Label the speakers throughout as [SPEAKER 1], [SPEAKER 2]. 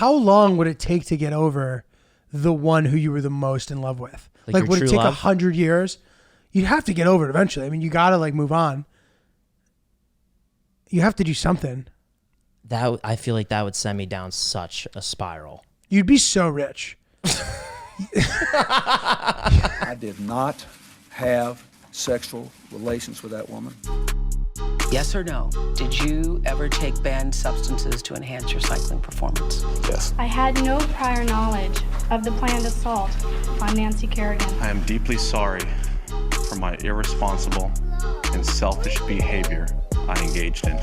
[SPEAKER 1] how long would it take to get over the one who you were the most in love with? Like would it take 100 years? You'd have to get over it eventually. I mean, you got to like move on. You have to do something.
[SPEAKER 2] I feel like that would send me down such a spiral.
[SPEAKER 1] You'd be so rich.
[SPEAKER 3] I did not have sexual relations with that woman.
[SPEAKER 4] Yes or no? Did you ever take banned substances to enhance your cycling performance?
[SPEAKER 3] Yes.
[SPEAKER 5] I had no prior knowledge of the planned assault on Nancy Kerrigan.
[SPEAKER 6] I am deeply sorry for my irresponsible and selfish behavior I engaged in.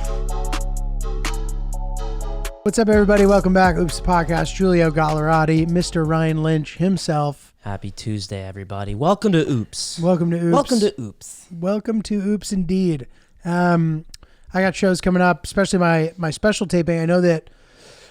[SPEAKER 1] What's up, everybody? Welcome back. Oops Podcast. Giulio Gallerati, Mr. Ryan Lynch himself.
[SPEAKER 2] Happy Tuesday, everybody. Welcome to Oops.
[SPEAKER 1] Welcome to Oops.
[SPEAKER 2] Welcome to Oops.
[SPEAKER 1] Welcome to Oops, indeed. I got shows coming up, especially my special taping. I know that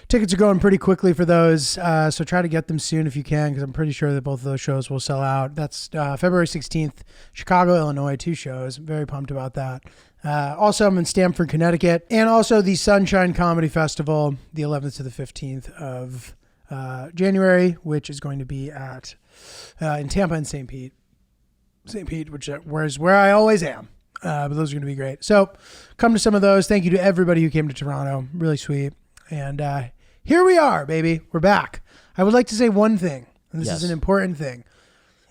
[SPEAKER 1] tickets are going pretty quickly for those, so try to get them soon if you can, because I'm pretty sure that both of those shows will sell out. That's February 16th, Chicago, Illinois, 2 shows. I'm very pumped about that. Also, I'm in Stamford, Connecticut, and also the Sunshine Comedy Festival, the 11th to the 15th of January, which is going to be at in Tampa and St. Pete, which is where I always am. But those are going to be great. So come to some of those. Thank you to everybody who came to Toronto. Really sweet. And here we are, baby. We're back. I would like to say one thing, and this is an important thing.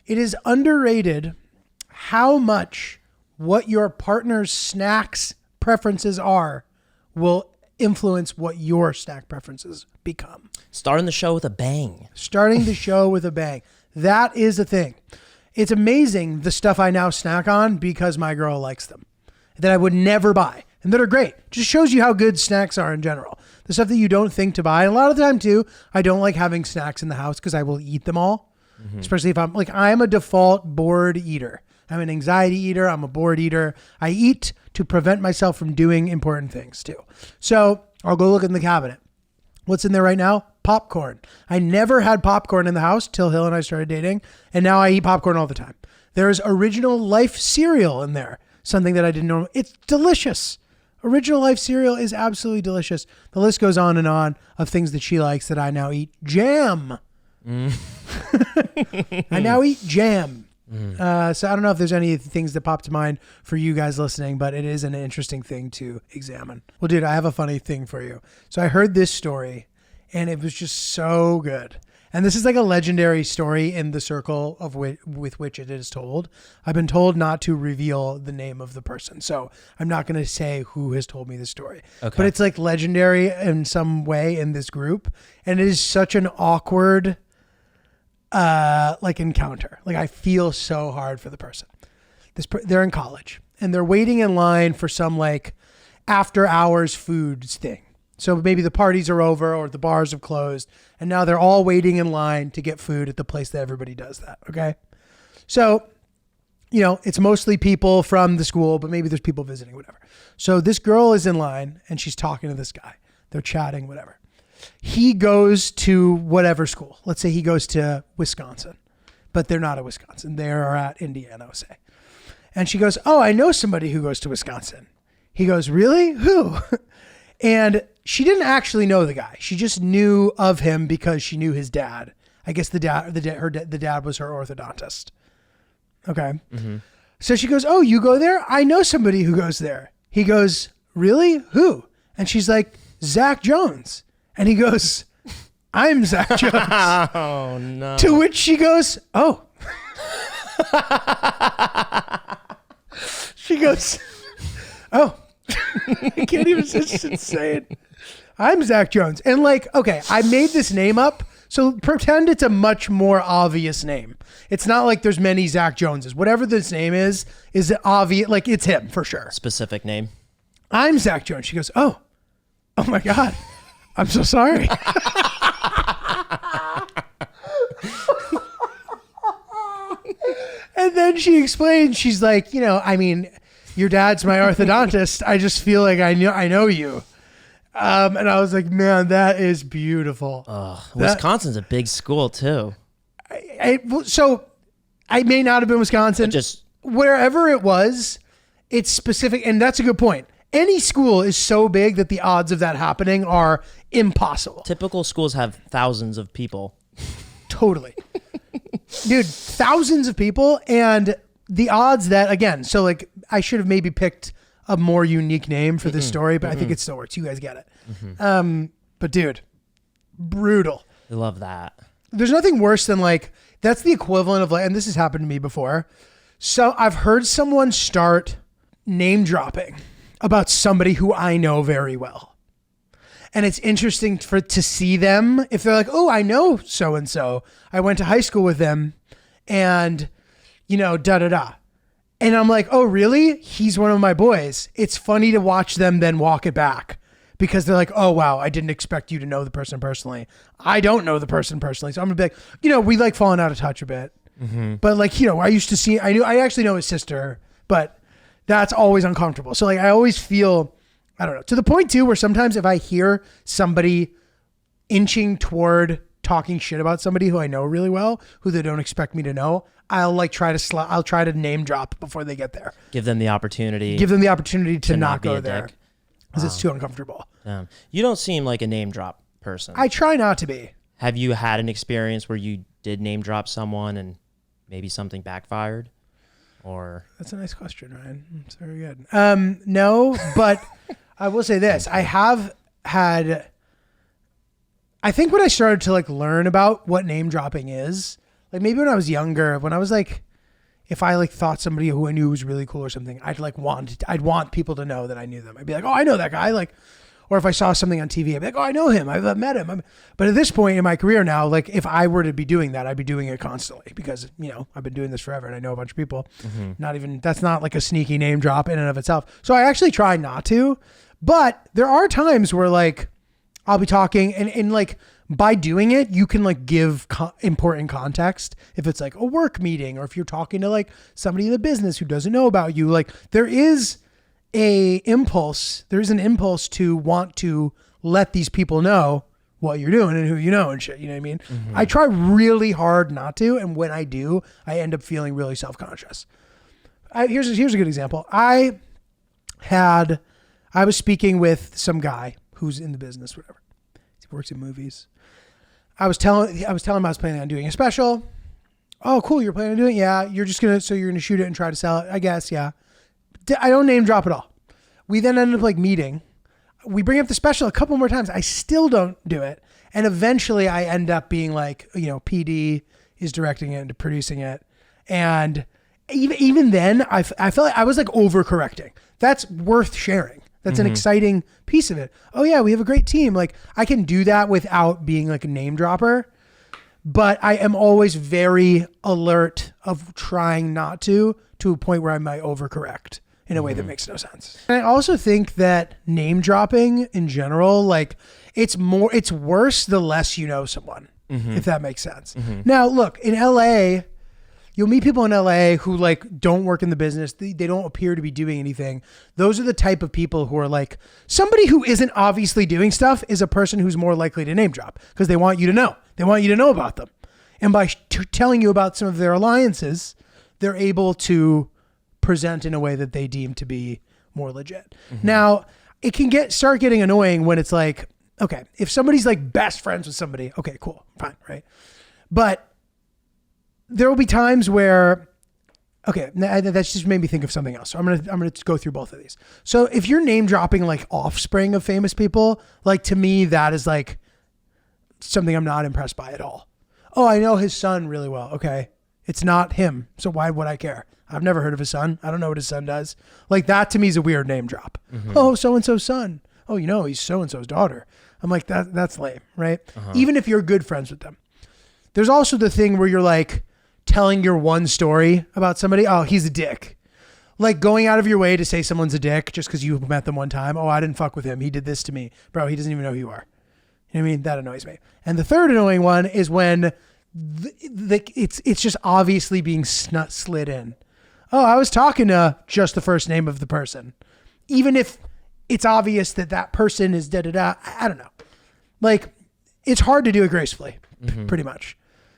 [SPEAKER 1] It is underrated how much what your partner's snacks preferences are will influence what your snack preferences become.
[SPEAKER 2] Starting the show with a bang.
[SPEAKER 1] Starting the show with a bang. That is a thing. It's amazing the stuff I now snack on because my girl likes them that I would never buy and that are great. Just shows you how good snacks are in general. The stuff that you don't think to buy. And a lot of the time too, I don't like having snacks in the house because I will eat them all. Especially if I'm a default bored eater. I'm an anxiety eater. I'm a bored eater. I eat to prevent myself from doing important things too. So I'll go look in the cabinet. What's in there right now? Popcorn. I never had popcorn in the house till Hill and I started dating, and now I eat popcorn all the time. There's Original Life cereal in there, something that I didn't know. It's delicious. Original Life cereal is absolutely delicious. The list goes on and on of things that she likes that I now eat. Jam. I now eat jam. So I don't know if there's any things that pop to mind for you guys listening, but it is an interesting thing to examine. Well, dude, I have a funny thing for you. So I heard this story and it was just so good. And this is like a legendary story in the circle of with which it is told. I've been told not to reveal the name of the person. So I'm not going to say who has told me the story, but it's like legendary in some way in this group. And it is such an awkward, like encounter. Like I feel so hard for the person. They're in college and they're waiting in line for some like after hours foods thing. So maybe the parties are over or the bars have closed and now they're all waiting in line to get food at the place that everybody does that. Okay. So, it's mostly people from the school, but maybe there's people visiting, whatever. So this girl is in line and she's talking to this guy. They're chatting, whatever. He goes to whatever school. Let's say he goes to Wisconsin, but they're not at Wisconsin. They are at Indiana, say. And she goes, "Oh, I know somebody who goes to Wisconsin." He goes, "Really? Who?" And she didn't actually know the guy. She just knew of him because she knew his dad. I guess the dad was her orthodontist. Okay. So she goes, "Oh, you go there? I know somebody who goes there." He goes, "Really? Who?" And she's like, "Zach Jones." And he goes, "I'm Zach Jones."
[SPEAKER 2] Oh, no.
[SPEAKER 1] To which she goes, "Oh." She goes, "Oh." I can't even say it. "I'm Zach Jones." And like, okay, I made this name up. So pretend it's a much more obvious name. It's not like there's many Zach Joneses. Whatever this name is obvious. Like it's him for sure.
[SPEAKER 2] Specific name.
[SPEAKER 1] "I'm Zach Jones." She goes, "Oh my God. I'm so sorry." And then she explained, she's like, your dad's my orthodontist. I just feel like I know you. And I was like, man, that is beautiful.
[SPEAKER 2] Wisconsin's a big school too.
[SPEAKER 1] So I may not have been Wisconsin.
[SPEAKER 2] Just
[SPEAKER 1] wherever it was, it's specific. And that's a good point. any school is so big that the odds of that happening are impossible.
[SPEAKER 2] Typical schools have thousands of people.
[SPEAKER 1] Totally. Dude, thousands of people, and the odds that, again, so like I should have maybe picked a more unique name for this story, but I think it still works. You guys get it. But dude, brutal.
[SPEAKER 2] I love that.
[SPEAKER 1] There's nothing worse than like, that's the equivalent of like, and this has happened to me before. So I've heard someone start name dropping about somebody who I know very well. And it's interesting to see them if they're like, oh, I know so-and-so. I went to high school with them and, you know, da-da-da. And I'm like, oh, really? He's one of my boys. It's funny to watch them then walk it back because they're like, oh, wow, I didn't expect you to know the person personally. I don't know the person personally. So I'm going to be like, you know, we like falling out of touch a bit. But like, you know, I actually know his sister, but that's always uncomfortable. So like, I always feel, I don't know, to the point too, where sometimes if I hear somebody inching toward talking shit about somebody who I know really well, who they don't expect me to know, I'll like try to name drop before they get there.
[SPEAKER 2] Give them the opportunity
[SPEAKER 1] to not
[SPEAKER 2] be
[SPEAKER 1] go
[SPEAKER 2] a
[SPEAKER 1] there
[SPEAKER 2] dick.
[SPEAKER 1] because it's too uncomfortable.
[SPEAKER 2] You don't seem like a name drop person.
[SPEAKER 1] I try not to be.
[SPEAKER 2] Have you had an experience where you did name drop someone and maybe something backfired? Or
[SPEAKER 1] That's a nice question, Ryan. It's very good. No, but I will say this. I have had, I think when I started to like learn about what name dropping is, like maybe when I was younger, when I was like, if I like thought somebody who I knew was really cool or something, I'd want people to know that I knew them. I'd be like, oh, I know that guy. Like, or if I saw something on TV, I'd be like, oh, I know him. I've met him. But at this point in my career now, like if I were to be doing that, I'd be doing it constantly because, you know, I've been doing this forever and I know a bunch of people. That's not like a sneaky name drop in and of itself. So I actually try not to, but there are times where like I'll be talking and like by doing it, you can like give important context. If it's like a work meeting or if you're talking to like somebody in the business who doesn't know about you, like there is an impulse to want to let these people know what you're doing and who you know and shit. You know what I mean? I try really hard not to. And when I do, I end up feeling really self-conscious. Here's a good example. I was speaking with some guy who's in the business, whatever. He works in movies. I was telling him I was planning on doing a special. Oh, cool. You're planning on doing it? Yeah. You're going to shoot it and try to sell it. I guess. Yeah. I don't name drop at all. We then ended up like meeting. We bring up the special a couple more times. I still don't do it. And eventually I end up being like, you know, PD is directing it and producing it. And even then I felt like I was like overcorrecting. That's worth sharing. That's an exciting piece of it. Oh yeah, we have a great team. Like I can do that without being like a name dropper, but I am always very alert of trying not to a point where I might overcorrect in a way that makes no sense. And I also think that name dropping in general, like it's worse the less you know someone, if that makes sense. Now look, in LA, you'll meet people in LA who like don't work in the business. They don't appear to be doing anything. Those are the type of people who are like, somebody who isn't obviously doing stuff is a person who's more likely to name drop because they want you to know. They want you to know about them. And by telling you about some of their alliances, they're able to present in a way that they deem to be more legit. Now, it can start getting annoying when it's like, okay, if somebody's like best friends with somebody, okay, cool, fine, right? But there will be times where, okay, that's just made me think of something else. So I'm gonna go through both of these. So if you're name dropping like offspring of famous people, like to me that is like something I'm not impressed by at all. Oh, I know his son really well. Okay, it's not him, so why would I care? I've never heard of his son. I don't know what his son does. Like that to me is a weird name drop. Oh, so and so's son. Oh, you know he's so and so's daughter. I'm like that's lame, right? Even if you're good friends with them. There's also the thing where you're like telling your one story about somebody. Oh, he's a dick. Like going out of your way to say someone's a dick just because you met them one time. Oh, I didn't fuck with him. He did this to me. Bro, he doesn't even know who you are. You know what I mean? That annoys me. And the third annoying one is when it's just obviously being slid in. Oh, I was talking to just the first name of the person. Even if it's obvious that person is da-da-da. I don't know. Like, it's hard to do it gracefully, pretty much.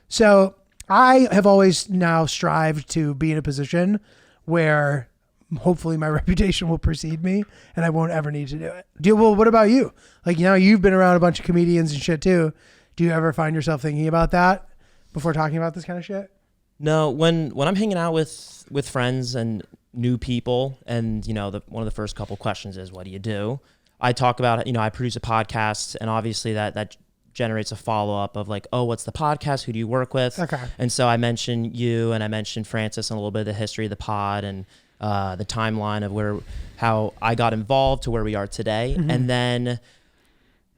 [SPEAKER 1] So I have always now strived to be in a position where hopefully my reputation will precede me and I won't ever need to do it. Well, what about you? Like, you've been around a bunch of comedians and shit too. Do you ever find yourself thinking about that before talking about this kind of shit?
[SPEAKER 2] No, when I'm hanging out with friends and new people, and one of the first couple questions is, what do you do? I talk about, I produce a podcast, and obviously that generates a follow-up of like, oh, what's the podcast? Who do you work with?
[SPEAKER 1] Okay.
[SPEAKER 2] And so I mentioned you, and I mentioned Francis, and a little bit of the history of the pod, and the timeline of how I got involved to where we are today.
[SPEAKER 1] Mm-hmm.
[SPEAKER 2] And then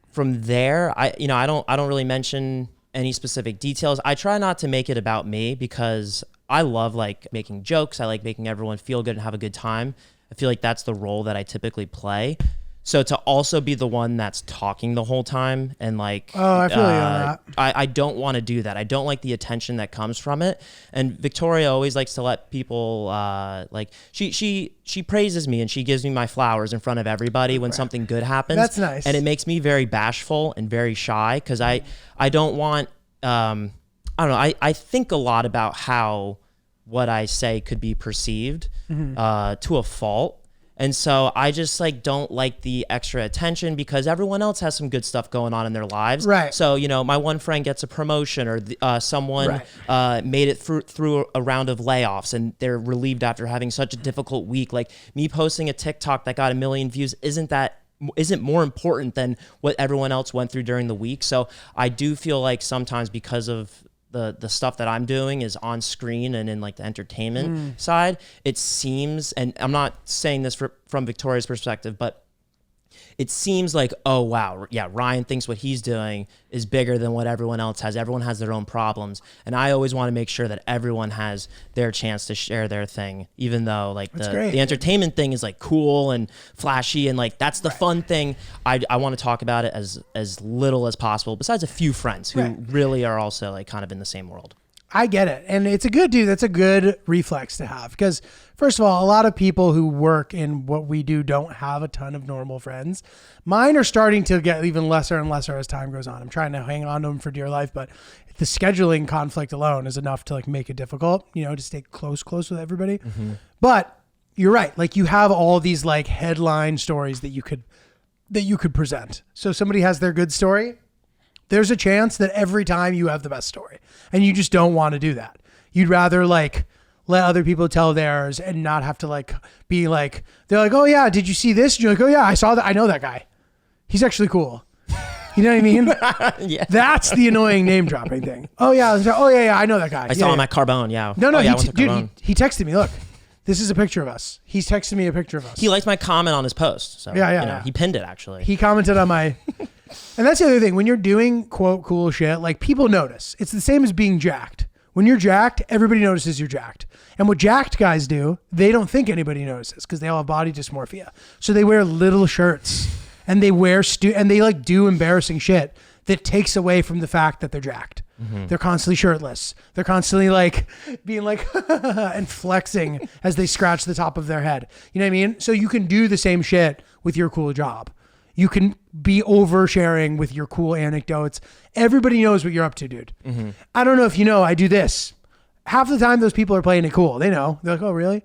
[SPEAKER 2] from there, I don't really mention any specific details. I try not to make it about me because I love like making jokes. I like making everyone feel good and have a good time. I feel like that's the role that I typically play. So to also be the one that's talking the whole time and like,
[SPEAKER 1] I feel you on that.
[SPEAKER 2] I don't want to do that. I don't like the attention that comes from it. And Victoria always likes to let people like she praises me and she gives me my flowers in front of everybody when something good happens.
[SPEAKER 1] That's nice.
[SPEAKER 2] And it makes me very bashful and very shy because I don't want I don't know. I think a lot about how what I say could be perceived to a fault. And so I just like don't like the extra attention because everyone else has some good stuff going on in their lives.
[SPEAKER 1] Right.
[SPEAKER 2] So, my one friend gets a promotion or someone made it through a round of layoffs and they're relieved after having such a difficult week. Like me posting a TikTok that got 1 million views isn't more important than what everyone else went through during the week. So I do feel like sometimes because of the stuff that I'm doing is on screen and in like the entertainment side, it seems, and I'm not saying this from Victoria's perspective, but it seems like, oh, wow, yeah, Ryan thinks what he's doing is bigger than what everyone else has. Everyone has their own problems. And I always want to make sure that everyone has their chance to share their thing, even though like the entertainment thing is like cool and flashy and like that's the fun thing. I want to talk about it as little as possible, besides a few friends who really are also like kind of in the same world.
[SPEAKER 1] I get it. And it's a good, dude, that's a good reflex to have. Because first of all, a lot of people who work in what we do don't have a ton of normal friends. Mine are starting to get even lesser and lesser as time goes on. I'm trying to hang on to them for dear life, but the scheduling conflict alone is enough to like make it difficult, to stay close with everybody. Mm-hmm. But you're right. Like you have all these like headline stories that you could present. So somebody has their good story. There's a chance that every time you have the best story and you just don't want to do that. You'd rather like let other people tell theirs and not have to like be like, they're like, oh yeah, did you see this? And you're like, oh yeah, I saw that. I know that guy. He's actually cool. You know what I mean?
[SPEAKER 2] Yeah.
[SPEAKER 1] That's the annoying name dropping thing. Oh yeah. I know that guy.
[SPEAKER 2] I saw him at Carbone. Yeah.
[SPEAKER 1] No,
[SPEAKER 2] I
[SPEAKER 1] he texted me. Look, this is a picture of us. He's texted me a picture of us.
[SPEAKER 2] He liked my comment on his post. So yeah. He pinned it actually.
[SPEAKER 1] He commented on my... And that's the other thing. When you're doing, quote, cool shit, like people notice. It's the same as being jacked. When you're jacked, everybody notices you're jacked. And what jacked guys do, they don't think anybody notices because they all have body dysmorphia. So they wear little shirts and they wear and they like do embarrassing shit that takes away from the fact that they're jacked. Mm-hmm. They're constantly shirtless. They're constantly like being like and flexing as they scratch the top of their head. You know what I mean? So you can do the same shit with your cool job. You can be oversharing with your cool anecdotes. Everybody knows what you're up to, dude. Mm-hmm. I don't know if you know, I do this. Half the time those people are playing it cool. They know. They're like, oh, really?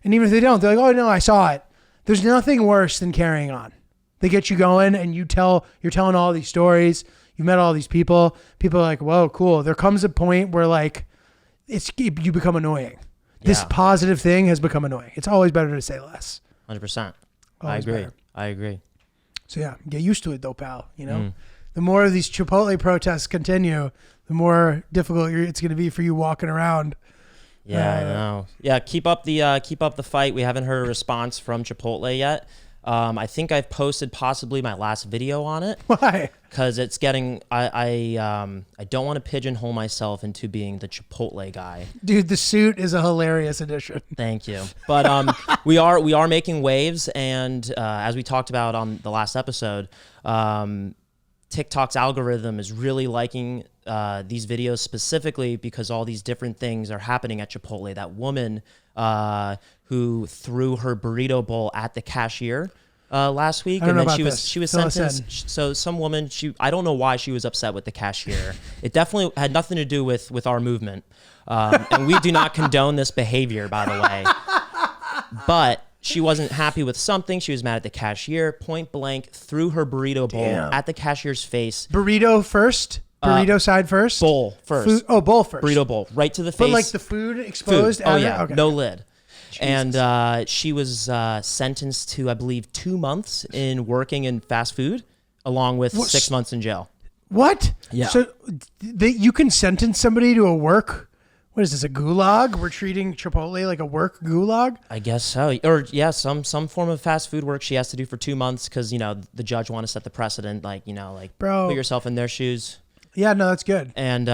[SPEAKER 1] And even if they don't, they're like, oh, no, I saw it. There's nothing worse than carrying on. They get you going and you're telling all these stories. You met all these people. People are like, whoa, cool. There comes a point where like you become annoying. This positive thing has become annoying. It's always better to say less.
[SPEAKER 2] 100%.
[SPEAKER 1] Always better.
[SPEAKER 2] I agree.
[SPEAKER 1] So yeah, get used to it though, pal. The more of these Chipotle protests continue, the more difficult it's going to be for you walking around.
[SPEAKER 2] Yeah, I know. Yeah, keep up the fight. We haven't heard a response from Chipotle yet. I think I've posted possibly my last video on it.
[SPEAKER 1] Why?
[SPEAKER 2] Because it's getting. I don't want to pigeonhole myself into being the Chipotle guy.
[SPEAKER 1] Dude, the suit is a hilarious addition.
[SPEAKER 2] Thank you. But we are making waves, and as we talked about on the last episode, TikTok's algorithm is really liking these videos specifically because all these different things are happening at Chipotle. That woman who threw her burrito bowl at the cashier last week, and then she was sentenced. So some woman, I don't know why she was upset with the cashier. It definitely had nothing to do with our movement, and we do not condone this behavior, by the way. But she wasn't happy with something. She was mad at the cashier. Point blank, threw her burrito bowl at the cashier's face.
[SPEAKER 1] Burrito first? Burrito side first?
[SPEAKER 2] Bowl first.
[SPEAKER 1] Bowl first.
[SPEAKER 2] Burrito bowl, right to the face.
[SPEAKER 1] But like the food exposed?
[SPEAKER 2] Food. Oh, yeah.
[SPEAKER 1] Okay.
[SPEAKER 2] No lid. Jesus. And she was sentenced to, I believe, 2 months in working in fast food, along with 6 months in jail.
[SPEAKER 1] What?
[SPEAKER 2] Yeah.
[SPEAKER 1] So you can sentence somebody to a work... What is this, a gulag? We're treating Chipotle like a work gulag?
[SPEAKER 2] I guess so. Or, yeah, some form of fast food work she has to do for 2 months because, you know, the judge want to set the precedent, like, you know, like,
[SPEAKER 1] bro,
[SPEAKER 2] put yourself in their shoes.
[SPEAKER 1] Yeah, no, that's good.
[SPEAKER 2] And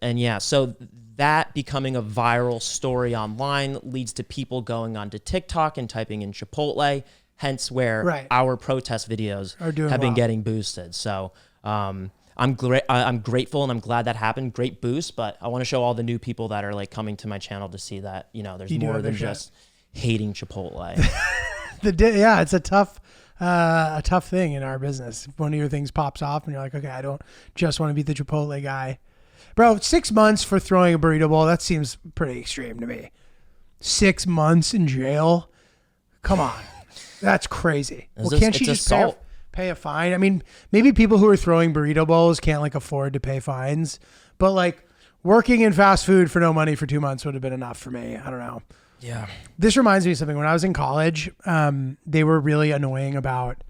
[SPEAKER 2] yeah, so that becoming a viral story online leads to people going onto TikTok and typing in Chipotle, hence where our protest videos have been getting boosted. So I'm grateful and I'm glad that happened. Great boost, but I want to show all the new people that are like coming to my channel to see that, you know, there's more than just hating Chipotle.
[SPEAKER 1] Yeah, it's a tough thing in our business. If one of your things pops off and you're like, okay, I don't just want to be the Chipotle guy. Bro, 6 months for throwing a burrito bowl, that seems pretty extreme to me. 6 months in jail? Come on. That's crazy. Can't she just pay a fine? I mean, maybe people who are throwing burrito bowls can't like afford to pay fines, but like working in fast food for no money for 2 months would have been enough for me. I don't know.
[SPEAKER 2] Yeah.
[SPEAKER 1] This reminds me of something. When I was in college, they were really annoying about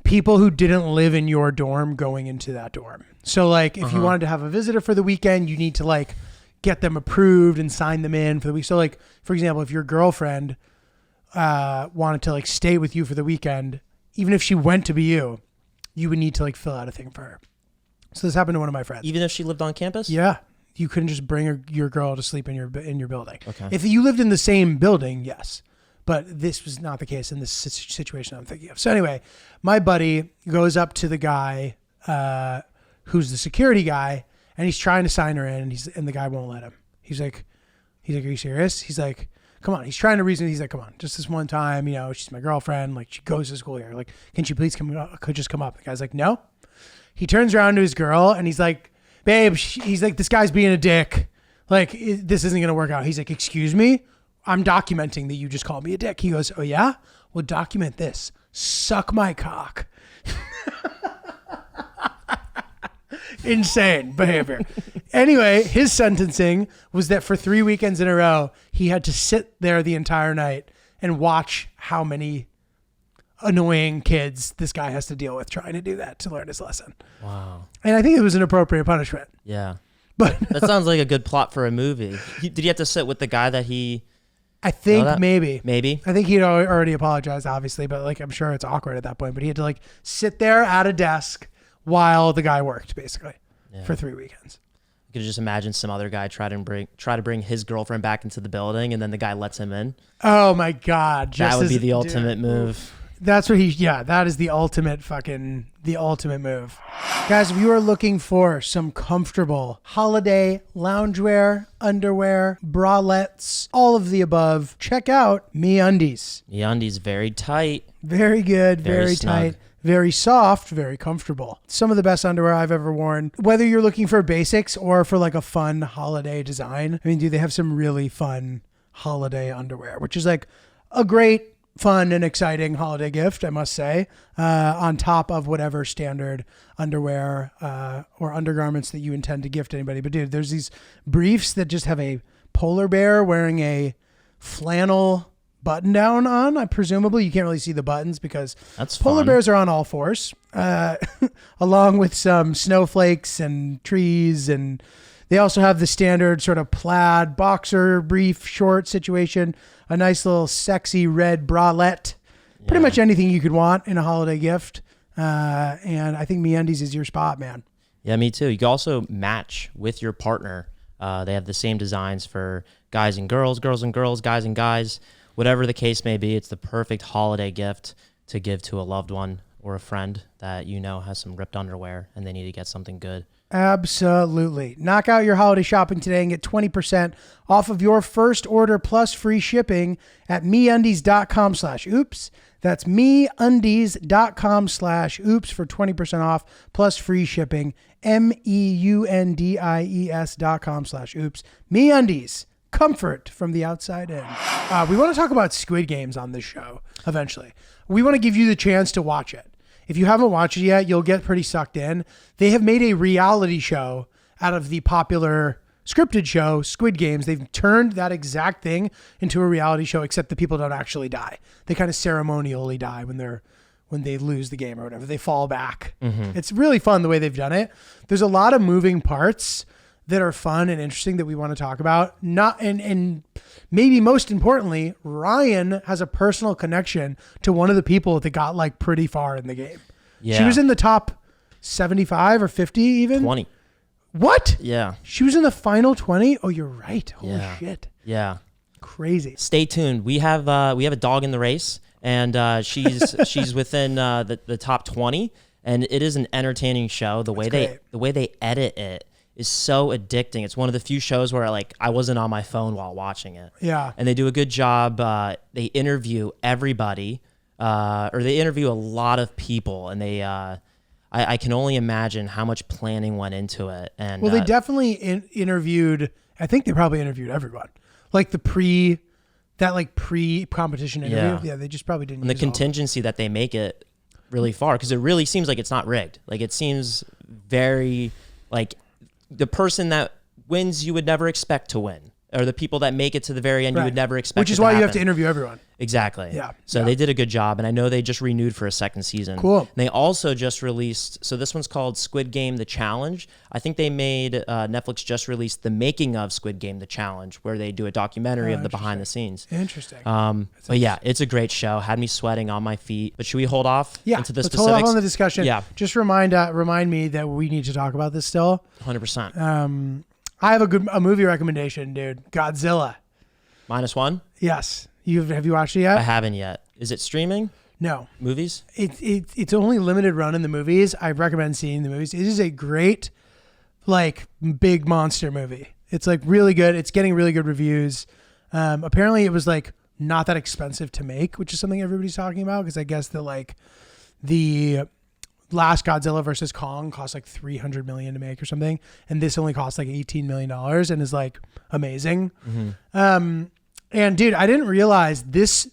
[SPEAKER 1] people who didn't live in your dorm going into that dorm. So like if you wanted to have a visitor for the weekend, you need to like get them approved and sign them in for the week. So like, for example, if your girlfriend wanted to like stay with you for the weekend, even if she went to BU, you would need to like fill out a thing for her. So this happened to one of my friends.
[SPEAKER 2] Even if she lived on campus?
[SPEAKER 1] Yeah. You couldn't just bring your girl to sleep in your building.
[SPEAKER 2] Okay.
[SPEAKER 1] If you lived in the same building, yes. But this was not the case in this situation I'm thinking of. So anyway, my buddy goes up to the guy who's the security guy, and he's trying to sign her in, and the guy won't let him. He's like, are you serious? He's like, come on. He's trying to reason. He's like, come on, just this one time, you know, she's my girlfriend. Like, she goes to school here. Like, can she please come up? Could just come up. The guy's like, no. He turns around to his girl, and he's like, babe, he's like, this guy's being a dick. Like, this isn't going to work out. He's like, excuse me? I'm documenting that you just called me a dick. He goes, oh, yeah? Well, document this. Suck my cock. Insane behavior. Anyway, his sentencing was that for 3 weekends in a row, he had to sit there the entire night and watch how many annoying kids this guy has to deal with trying to do that to learn his lesson.
[SPEAKER 2] Wow.
[SPEAKER 1] And I think it was an appropriate punishment.
[SPEAKER 2] Yeah.
[SPEAKER 1] But
[SPEAKER 2] that sounds like a good plot for a movie. Did he have to sit with the guy that he...
[SPEAKER 1] I think maybe.
[SPEAKER 2] I
[SPEAKER 1] think he'd already apologized, obviously, but like I'm sure it's awkward at that point. But he had to like sit there at a desk while the guy worked, basically, for 3 weekends.
[SPEAKER 2] You could just imagine some other guy try to bring his girlfriend back into the building, and then the guy lets him in.
[SPEAKER 1] Oh my God!
[SPEAKER 2] That would be the ultimate move.
[SPEAKER 1] That's what that is the ultimate move. Guys, if you are looking for some comfortable holiday loungewear, underwear, bralettes, all of the above, check out MeUndies.
[SPEAKER 2] MeUndies, very tight.
[SPEAKER 1] Very good, very
[SPEAKER 2] snug.
[SPEAKER 1] tight, very soft, very comfortable. Some of the best underwear I've ever worn. Whether you're looking for basics or for like a fun holiday design. I mean, dude, they have some really fun holiday underwear, which is like a great, fun and exciting holiday gift, I must say, on top of whatever standard underwear or undergarments that you intend to gift anybody. But dude, there's these briefs that just have a polar bear wearing a flannel button down on. Presumably you can't really see the buttons because polar bears are on all fours, along with some snowflakes and trees, and they also have the standard sort of plaid boxer brief short situation, a nice little sexy red bralette, pretty much anything you could want in a holiday gift. And I think MeUndies is your spot, man.
[SPEAKER 2] Yeah, me too. You can also match with your partner. They have the same designs for guys and girls, girls and girls, guys and guys, whatever the case may be. It's the perfect holiday gift to give to a loved one or a friend that you know has some ripped underwear and they need to get something good.
[SPEAKER 1] Absolutely. Knock out your holiday shopping today and get 20% off of your first order plus free shipping at MeUndies.com/oops. That's MeUndies.com/oops for 20% off plus free shipping. MEUNDIES.com/oops. MeUndies. comfort from the outside in. We want to talk about Squid Games on this show eventually. We want to give you the chance to watch it. If you haven't watched it yet, you'll get pretty sucked in. They have made a reality show out of the popular scripted show Squid Games. They've turned that exact thing into a reality show, except the people don't actually die. They kind of ceremonially die when they lose the game or whatever. They fall back. It's really fun the way they've done it. There's a lot of moving parts that are fun and interesting that we want to talk about. And maybe most importantly, Ryan has a personal connection to one of the people that got like pretty far in the game.
[SPEAKER 2] Yeah.
[SPEAKER 1] She was in the top 75 or 50 even.
[SPEAKER 2] 20.
[SPEAKER 1] What?
[SPEAKER 2] Yeah.
[SPEAKER 1] She was in the final 20? Oh, you're right. Holy
[SPEAKER 2] Yeah.
[SPEAKER 1] shit.
[SPEAKER 2] Yeah.
[SPEAKER 1] Crazy.
[SPEAKER 2] Stay tuned. We have a dog in the race, and she's within the top 20, and it is an entertaining show. The way they edit it is so addicting. It's one of the few shows where like I wasn't on my phone while watching it.
[SPEAKER 1] Yeah.
[SPEAKER 2] And they do a good job. They interview everybody, or they interview a lot of people, and they I can only imagine how much planning went into it. And
[SPEAKER 1] well, they definitely interviewed. I think they probably interviewed everyone, like the pre-competition interview. Yeah, they just probably didn't.
[SPEAKER 2] And the contingency that they make it really far, because it really seems like it's not rigged. Like it seems very like the person that wins you would never expect to win, or the people that make it to the very end you would never expect.
[SPEAKER 1] Which is why you have to interview everyone.
[SPEAKER 2] Exactly.
[SPEAKER 1] Yeah.
[SPEAKER 2] So they did a good job, and I know they just renewed for a second season.
[SPEAKER 1] Cool.
[SPEAKER 2] And they also just released, so this one's called Squid Game: The Challenge. I think they made, Netflix just released the making of Squid Game: The Challenge, where they do a documentary of the behind the scenes.
[SPEAKER 1] Interesting.
[SPEAKER 2] But yeah, it's a great show. Had me sweating on my feet. But should we hold off into the
[SPEAKER 1] let's
[SPEAKER 2] specifics?
[SPEAKER 1] hold off on the discussion.
[SPEAKER 2] Yeah.
[SPEAKER 1] Just remind me that we need to talk about this still.
[SPEAKER 2] 100%.
[SPEAKER 1] I have a movie recommendation, dude. Godzilla.
[SPEAKER 2] -1?
[SPEAKER 1] Yes. Have you watched it yet?
[SPEAKER 2] I haven't yet. Is it streaming?
[SPEAKER 1] No.
[SPEAKER 2] Movies?
[SPEAKER 1] It's only limited run in the movies. I recommend seeing the movies. It is a great, like, big monster movie. It's like really good. It's getting really good reviews. Apparently it was like not that expensive to make, which is something everybody's talking about, because I guess that like the last Godzilla versus Kong cost like $300 million to make or something, and this only cost like $18 million and is like amazing. And dude, I didn't realize this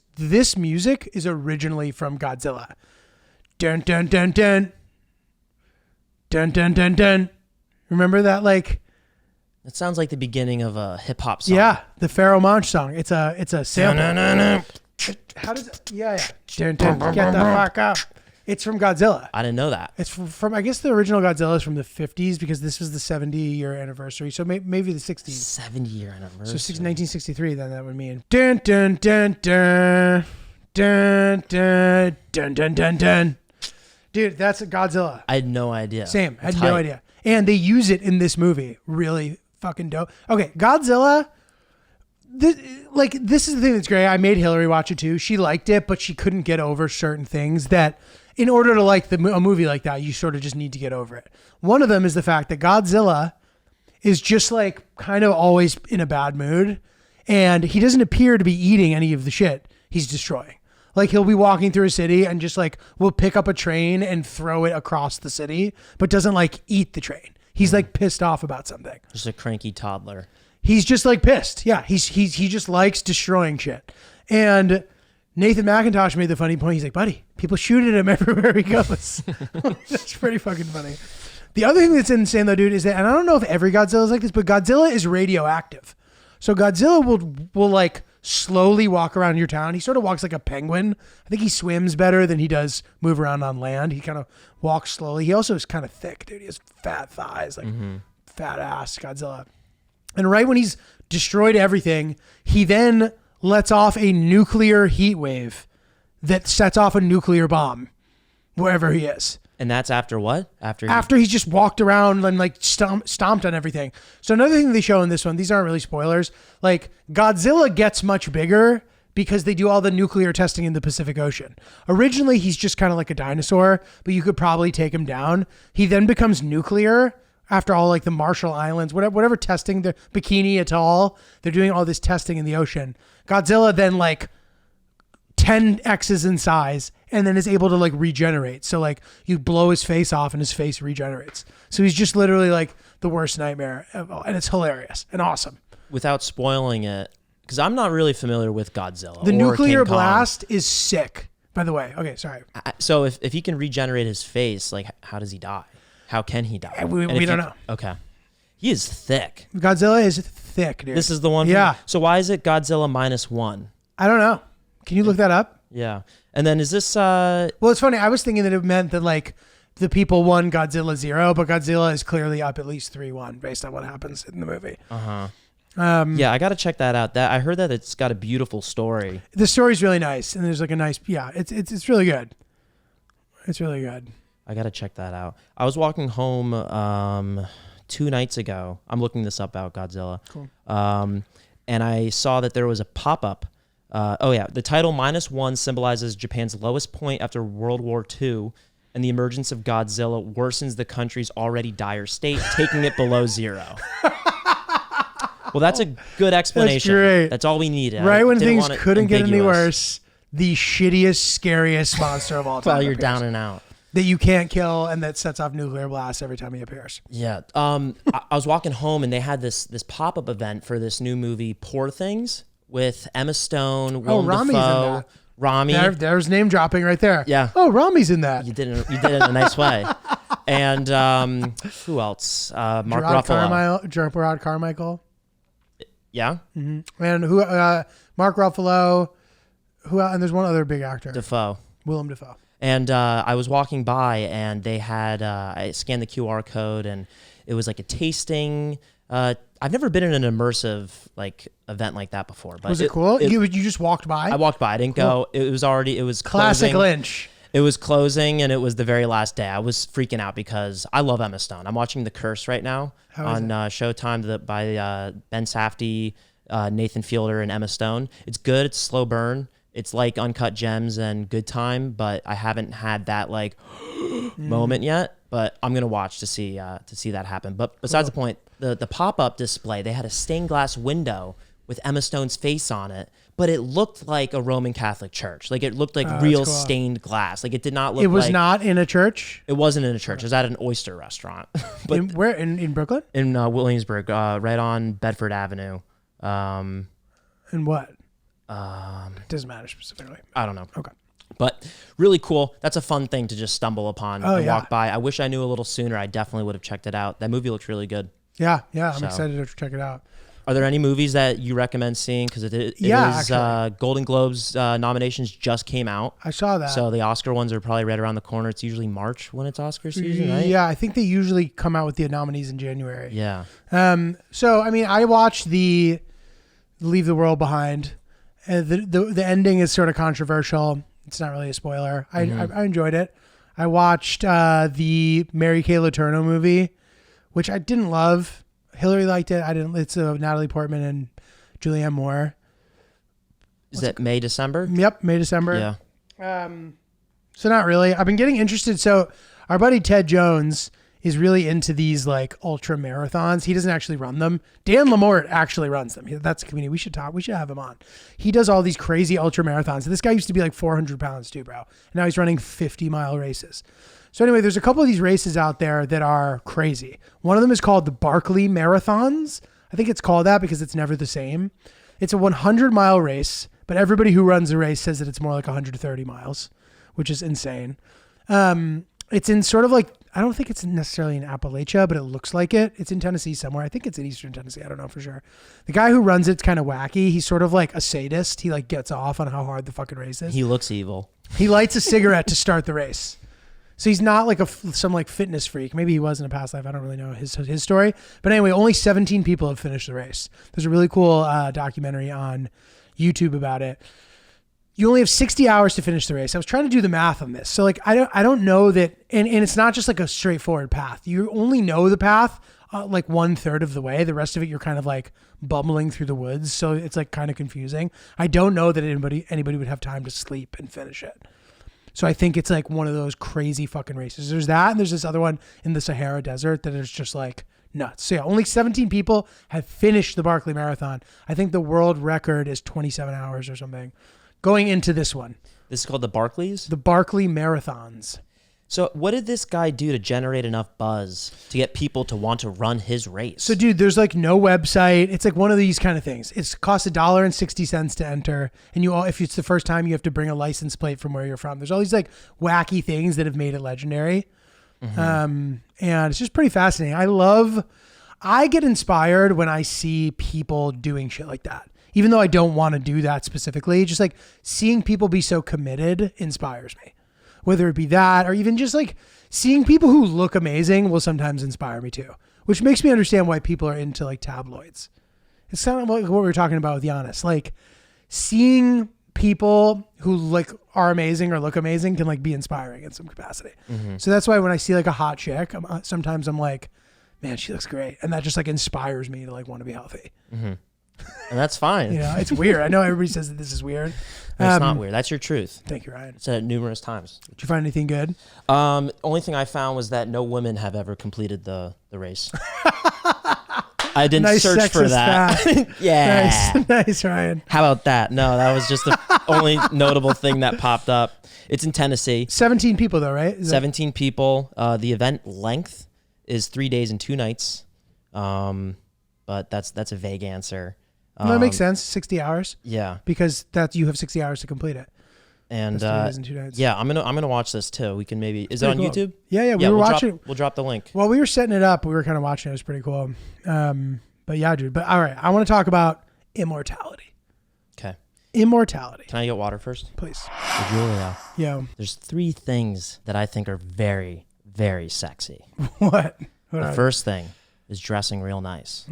[SPEAKER 1] music is originally from Godzilla. Dun dun dun dun. Dun dun dun dun. Remember that like?
[SPEAKER 2] It sounds like the beginning of a hip hop song.
[SPEAKER 1] Yeah, the Pharaoh Monch song. It's a sample. How does it? Yeah. Dun, dun, get the fuck up. It's from Godzilla.
[SPEAKER 2] I didn't know that.
[SPEAKER 1] It's from I guess the original Godzilla is from the 50s, because this was the 70-year anniversary. So maybe the 60s.
[SPEAKER 2] 70-year anniversary.
[SPEAKER 1] So 1963, then that would mean dun dun dun dun dun dun dun dun dun dun. Dude, that's a Godzilla.
[SPEAKER 2] I had no idea.
[SPEAKER 1] Same. I had no idea. And they use it in this movie. Really fucking dope. Okay, Godzilla. This is the thing that's great. I made Hillary watch it too. She liked it, but she couldn't get over certain things that, in order to like a movie like that, you sort of just need to get over it. One of them is the fact that Godzilla is just like kind of always in a bad mood, and he doesn't appear to be eating any of the shit he's destroying. Like he'll be walking through a city and just like will pick up a train and throw it across the city, but doesn't like eat the train. He's like pissed off about something.
[SPEAKER 2] Just a cranky toddler.
[SPEAKER 1] He's just like pissed. Yeah, he just likes destroying shit. And Nathan McIntosh made the funny point. He's like, buddy, people shoot at him everywhere he goes. That's pretty fucking funny. The other thing that's insane though, dude, is that, and I don't know if every Godzilla is like this, but Godzilla is radioactive. So Godzilla will like slowly walk around your town. He sort of walks like a penguin. I think he swims better than he does move around on land. He kind of walks slowly. He also is kind of thick, dude. He has fat thighs, like fat ass Godzilla. And right when he's destroyed everything, he then lets off a nuclear heat wave that sets off a nuclear bomb wherever he is.
[SPEAKER 2] And that's after what?
[SPEAKER 1] After he's just walked around and like stomped on everything. So another thing they show in this one, these aren't really spoilers, like Godzilla gets much bigger because they do all the nuclear testing in the Pacific Ocean. Originally, he's just kind of like a dinosaur, but you could probably take him down. He then becomes nuclear after all like the Marshall Islands, whatever testing, the Bikini Atoll, they're doing all this testing in the ocean. Godzilla then like 10x's in size and then is able to like regenerate. So like you blow his face off and his face regenerates. So he's just literally like the worst nightmare. And it's hilarious and awesome.
[SPEAKER 2] without spoiling it, because I'm not really familiar with Godzilla.
[SPEAKER 1] The
[SPEAKER 2] or
[SPEAKER 1] nuclear
[SPEAKER 2] King Kong.
[SPEAKER 1] blast is sick, by the way. Okay, sorry.
[SPEAKER 2] So if he can regenerate his face, like how does he die? How can he die?
[SPEAKER 1] We don't know.
[SPEAKER 2] Okay. He is thick.
[SPEAKER 1] Godzilla is thick, dude.
[SPEAKER 2] This is the one.
[SPEAKER 1] Yeah.
[SPEAKER 2] So why is it Godzilla -1?
[SPEAKER 1] I don't know. Can you look that up?
[SPEAKER 2] Yeah. And then is this?
[SPEAKER 1] Well, it's funny. I was thinking that it meant that like the people won Godzilla 0, but Godzilla is clearly up at least 3-1 based on what happens in the movie.
[SPEAKER 2] Yeah, I got to check that out. That I heard that it's got a beautiful story.
[SPEAKER 1] The story's really nice, and there's like a nice. Yeah, it's really good. It's really good.
[SPEAKER 2] I got to check that out. I was walking home 2 nights ago. I'm looking this up about Godzilla.
[SPEAKER 1] Cool.
[SPEAKER 2] And I saw that there was a pop-up. The title -1 symbolizes Japan's lowest point after World War II, and the emergence of Godzilla worsens the country's already dire state, taking it below 0. Well, that's a good explanation.
[SPEAKER 1] That's great.
[SPEAKER 2] That's all we need.
[SPEAKER 1] Right when things couldn't get any worse, the shittiest, scariest monster of all time.
[SPEAKER 2] While you're
[SPEAKER 1] appears.
[SPEAKER 2] down and out.
[SPEAKER 1] That you can't kill and that sets off nuclear blasts every time he appears.
[SPEAKER 2] Yeah. I was walking home and they had this pop-up event for this new movie, Poor Things, with Emma Stone, Willem
[SPEAKER 1] Rami's
[SPEAKER 2] Dafoe,
[SPEAKER 1] in that.
[SPEAKER 2] Rami.
[SPEAKER 1] There's name dropping right there.
[SPEAKER 2] Yeah.
[SPEAKER 1] Oh, Rami's in that.
[SPEAKER 2] You did it in a nice way. And who else? Mark Ruffalo.
[SPEAKER 1] Gerard Carmichael.
[SPEAKER 2] Yeah.
[SPEAKER 1] Mm-hmm. And who? Mark Ruffalo. And there's one other big actor.
[SPEAKER 2] Dafoe.
[SPEAKER 1] Willem Dafoe.
[SPEAKER 2] And I was walking by and they had, I scanned the QR code and it was like a tasting. I've never been in an immersive like event like that before. But
[SPEAKER 1] was it cool? You just walked by?
[SPEAKER 2] I walked by. I didn't go. It was
[SPEAKER 1] classic
[SPEAKER 2] closing.
[SPEAKER 1] Lynch.
[SPEAKER 2] It was closing and it was the very last day. I was freaking out because I love Emma Stone. I'm watching The Curse right now on Showtime by Ben Safdie, Nathan Fielder, and Emma Stone. It's good. It's a slow burn. It's like Uncut Gems and Good Time, but I haven't had that like moment yet. But I'm gonna watch to see that happen. But besides the point, the pop-up display, they had a stained glass window with Emma Stone's face on it, but it looked like a Roman Catholic church. Like it looked like real stained glass. Like it did not look.
[SPEAKER 1] It was not in a church.
[SPEAKER 2] It wasn't in a church. It was at an oyster restaurant. But
[SPEAKER 1] where in Brooklyn?
[SPEAKER 2] In Williamsburg, right on Bedford Avenue.
[SPEAKER 1] And what? It doesn't matter specifically.
[SPEAKER 2] I don't know.
[SPEAKER 1] Okay.
[SPEAKER 2] But really cool. That's a fun thing to just stumble upon and
[SPEAKER 1] yeah.
[SPEAKER 2] walk by. I wish I knew a little sooner. I definitely would have checked it out. That movie looks really good.
[SPEAKER 1] Yeah. I'm excited to check it out.
[SPEAKER 2] Are there any movies that you recommend seeing? Because it is Golden Globes nominations just came out.
[SPEAKER 1] I saw that.
[SPEAKER 2] So the Oscar ones are probably right around the corner. It's usually March when it's Oscar season, right?
[SPEAKER 1] Yeah, I think they usually come out with the nominees in January.
[SPEAKER 2] Yeah.
[SPEAKER 1] So, I mean, I watched the Leave the World Behind. The ending is sort of controversial. It's not really a spoiler. I enjoyed it. I watched the Mary Kay Letourneau movie, which I didn't love. Hillary liked it. I didn't. It's Natalie Portman and Julianne Moore.
[SPEAKER 2] Is that May, December?
[SPEAKER 1] Yep, May, December.
[SPEAKER 2] Yeah.
[SPEAKER 1] So not really. I've been getting interested. So our buddy Ted Jones is really into these like ultra marathons. He doesn't actually run them. Dan Lamort actually runs them. That's a comedian. We should have him on. He does all these crazy ultra marathons. This guy used to be like 400 pounds too, bro. And now he's running 50-mile races. So anyway, there's a couple of these races out there that are crazy. One of them is called the Barkley Marathons. I think it's called that because it's never the same. It's a 100-mile race, but everybody who runs the race says that it's more like 130 miles, which is insane. It's in sort of like, I don't think it's necessarily in Appalachia, but it looks like it. It's in Tennessee somewhere. I think it's in Eastern Tennessee. I don't know for sure. The guy who runs it's kind of wacky. He's sort of like a sadist. He like gets off on how hard the fucking race is.
[SPEAKER 2] He looks evil.
[SPEAKER 1] He lights a cigarette to start the race. So he's not like some like fitness freak. Maybe he was in a past life. I don't really know his story. But anyway, only 17 people have finished the race. There's a really cool documentary on YouTube about it. You only have 60 hours to finish the race. I was trying to do the math on this. So like, I don't know that, and it's not just like a straightforward path. You only know the path like 1/3 of the way. The rest of it, you're kind of like bumbling through the woods. So it's like kind of confusing. I don't know that anybody would have time to sleep and finish it. So I think it's like one of those crazy fucking races. There's that, and there's this other one in the Sahara Desert that is just like nuts. So yeah, only 17 people have finished the Barkley Marathon. I think the world record is 27 hours or something. Going into this one.
[SPEAKER 2] This is called the Barclays?
[SPEAKER 1] The Barkley Marathons.
[SPEAKER 2] So what did this guy do to generate enough buzz to get people to want to run his race?
[SPEAKER 1] So dude, there's like no website. It's like one of these kind of things. It costs $1.60 to enter. And if it's the first time, you have to bring a license plate from where you're from. There's all these like wacky things that have made it legendary. And it's just pretty fascinating. I get inspired when I see people doing shit like that. Even though I don't want to do that specifically, just like seeing people be so committed inspires me. Whether it be that or even just like seeing people who look amazing will sometimes inspire me too, which makes me understand why people are into like tabloids. It's kind of like what we were talking about with Giannis. Like seeing people who like are amazing or look amazing can like be inspiring in some capacity. So that's why when I see like a hot chick, sometimes I'm like, man, she looks great. And that just like inspires me to like want to be healthy.
[SPEAKER 2] And that's fine.
[SPEAKER 1] You know, it's weird. I know everybody says that this is weird.
[SPEAKER 2] It's not weird. That's your truth.
[SPEAKER 1] Thank you, Ryan.
[SPEAKER 2] Said it numerous times.
[SPEAKER 1] Did you find anything good?
[SPEAKER 2] Only thing I found was that no women have ever completed the race. I didn't
[SPEAKER 1] Nice
[SPEAKER 2] search for
[SPEAKER 1] sexist
[SPEAKER 2] that.
[SPEAKER 1] fact.
[SPEAKER 2] Yeah.
[SPEAKER 1] Nice, Ryan.
[SPEAKER 2] How about that? No, that was just the only notable thing that popped up. It's in Tennessee.
[SPEAKER 1] 17 people though, right?
[SPEAKER 2] 17 people. The event length is 3 days and 2 nights. But that's a vague answer.
[SPEAKER 1] That makes sense. 60 hours.
[SPEAKER 2] Yeah.
[SPEAKER 1] Because you have 60 hours to complete it.
[SPEAKER 2] And
[SPEAKER 1] That's 3 days and 2 nights.
[SPEAKER 2] yeah, I'm gonna watch this too. We can maybe is it on
[SPEAKER 1] Pretty cool.
[SPEAKER 2] YouTube?
[SPEAKER 1] Yeah, we were watching.
[SPEAKER 2] We'll drop the link.
[SPEAKER 1] While we were setting it up, we were kind of watching. It was pretty cool. But yeah, dude. But all right, I want to talk about immortality.
[SPEAKER 2] Okay.
[SPEAKER 1] Immortality.
[SPEAKER 2] Can I get water first?
[SPEAKER 1] Please.
[SPEAKER 2] So GIULIO.
[SPEAKER 1] Yo.
[SPEAKER 2] There's 3 things that I think are very, very sexy.
[SPEAKER 1] What?
[SPEAKER 2] The first thing is dressing real nice.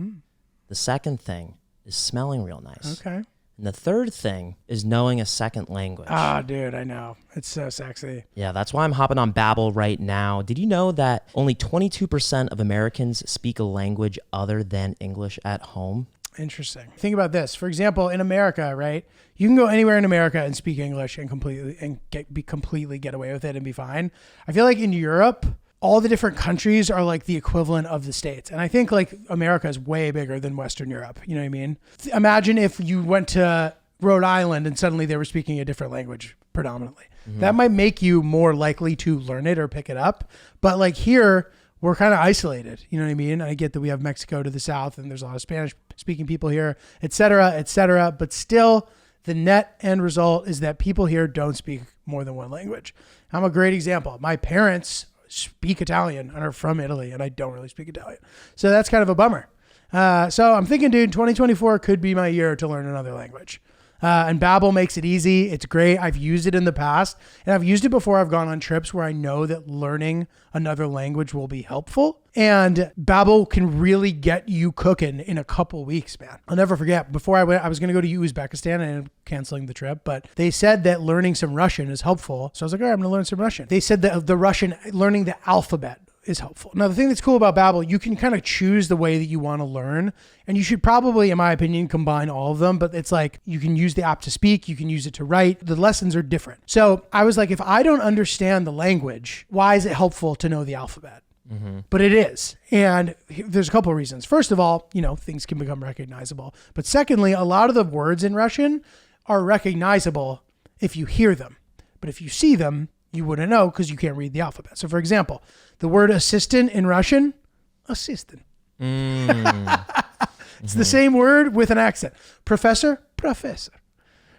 [SPEAKER 2] The second thing is smelling real nice.
[SPEAKER 1] Okay.
[SPEAKER 2] And the third thing is knowing a second language.
[SPEAKER 1] Ah, dude, I know. It's so sexy.
[SPEAKER 2] Yeah, that's why I'm hopping on Babbel right now. Did you know that only 22% of Americans speak a language other than English at home?
[SPEAKER 1] Interesting. Think about this. For example, in America, right? You can go anywhere in America and speak English and completely get away with it and be fine. I feel like in Europe, all the different countries are like the equivalent of the States. And I think like America is way bigger than Western Europe. You know what I mean? Imagine if you went to Rhode Island and suddenly they were speaking a different language predominantly. That might make you more likely to learn it or pick it up. But like here, we're kind of isolated. You know what I mean? I get that we have Mexico to the south and there's a lot of Spanish speaking people here, et cetera, et cetera. But still, the net end result is that people here don't speak more than one language. I'm a great example. My parents speak Italian and are from Italy, and I don't really speak Italian. So that's kind of a bummer. So I'm thinking, dude, 2024 could be my year to learn another language. And Babbel makes it easy. It's great. I've used it in the past, and I've used it before I've gone on trips where I know that learning another language will be helpful. And Babbel can really get you cooking in a couple weeks, man. I'll never forget, before I went, I was going to go to Uzbekistan and I ended up canceling the trip, but they said that learning some Russian is helpful. So I was like, all right, I'm going to learn some Russian. They said that the Russian, learning the alphabet is helpful. Now, the thing that's cool about Babbel, you can kind of choose the way that you want to learn, and you should probably, in my opinion, combine all of them, but it's like you can use the app to speak, you can use it to write. The lessons are different. So I was like, if I don't understand the language, why is it helpful to know the alphabet? But it is. And there's a couple of reasons. First of all, you know, things can become recognizable. But secondly, a lot of the words in Russian are recognizable if you hear them. But if you see them, you wouldn't know because you can't read the alphabet. So for example, the word assistant in Russian, assistant. It's the same word with an accent. Professor, professor.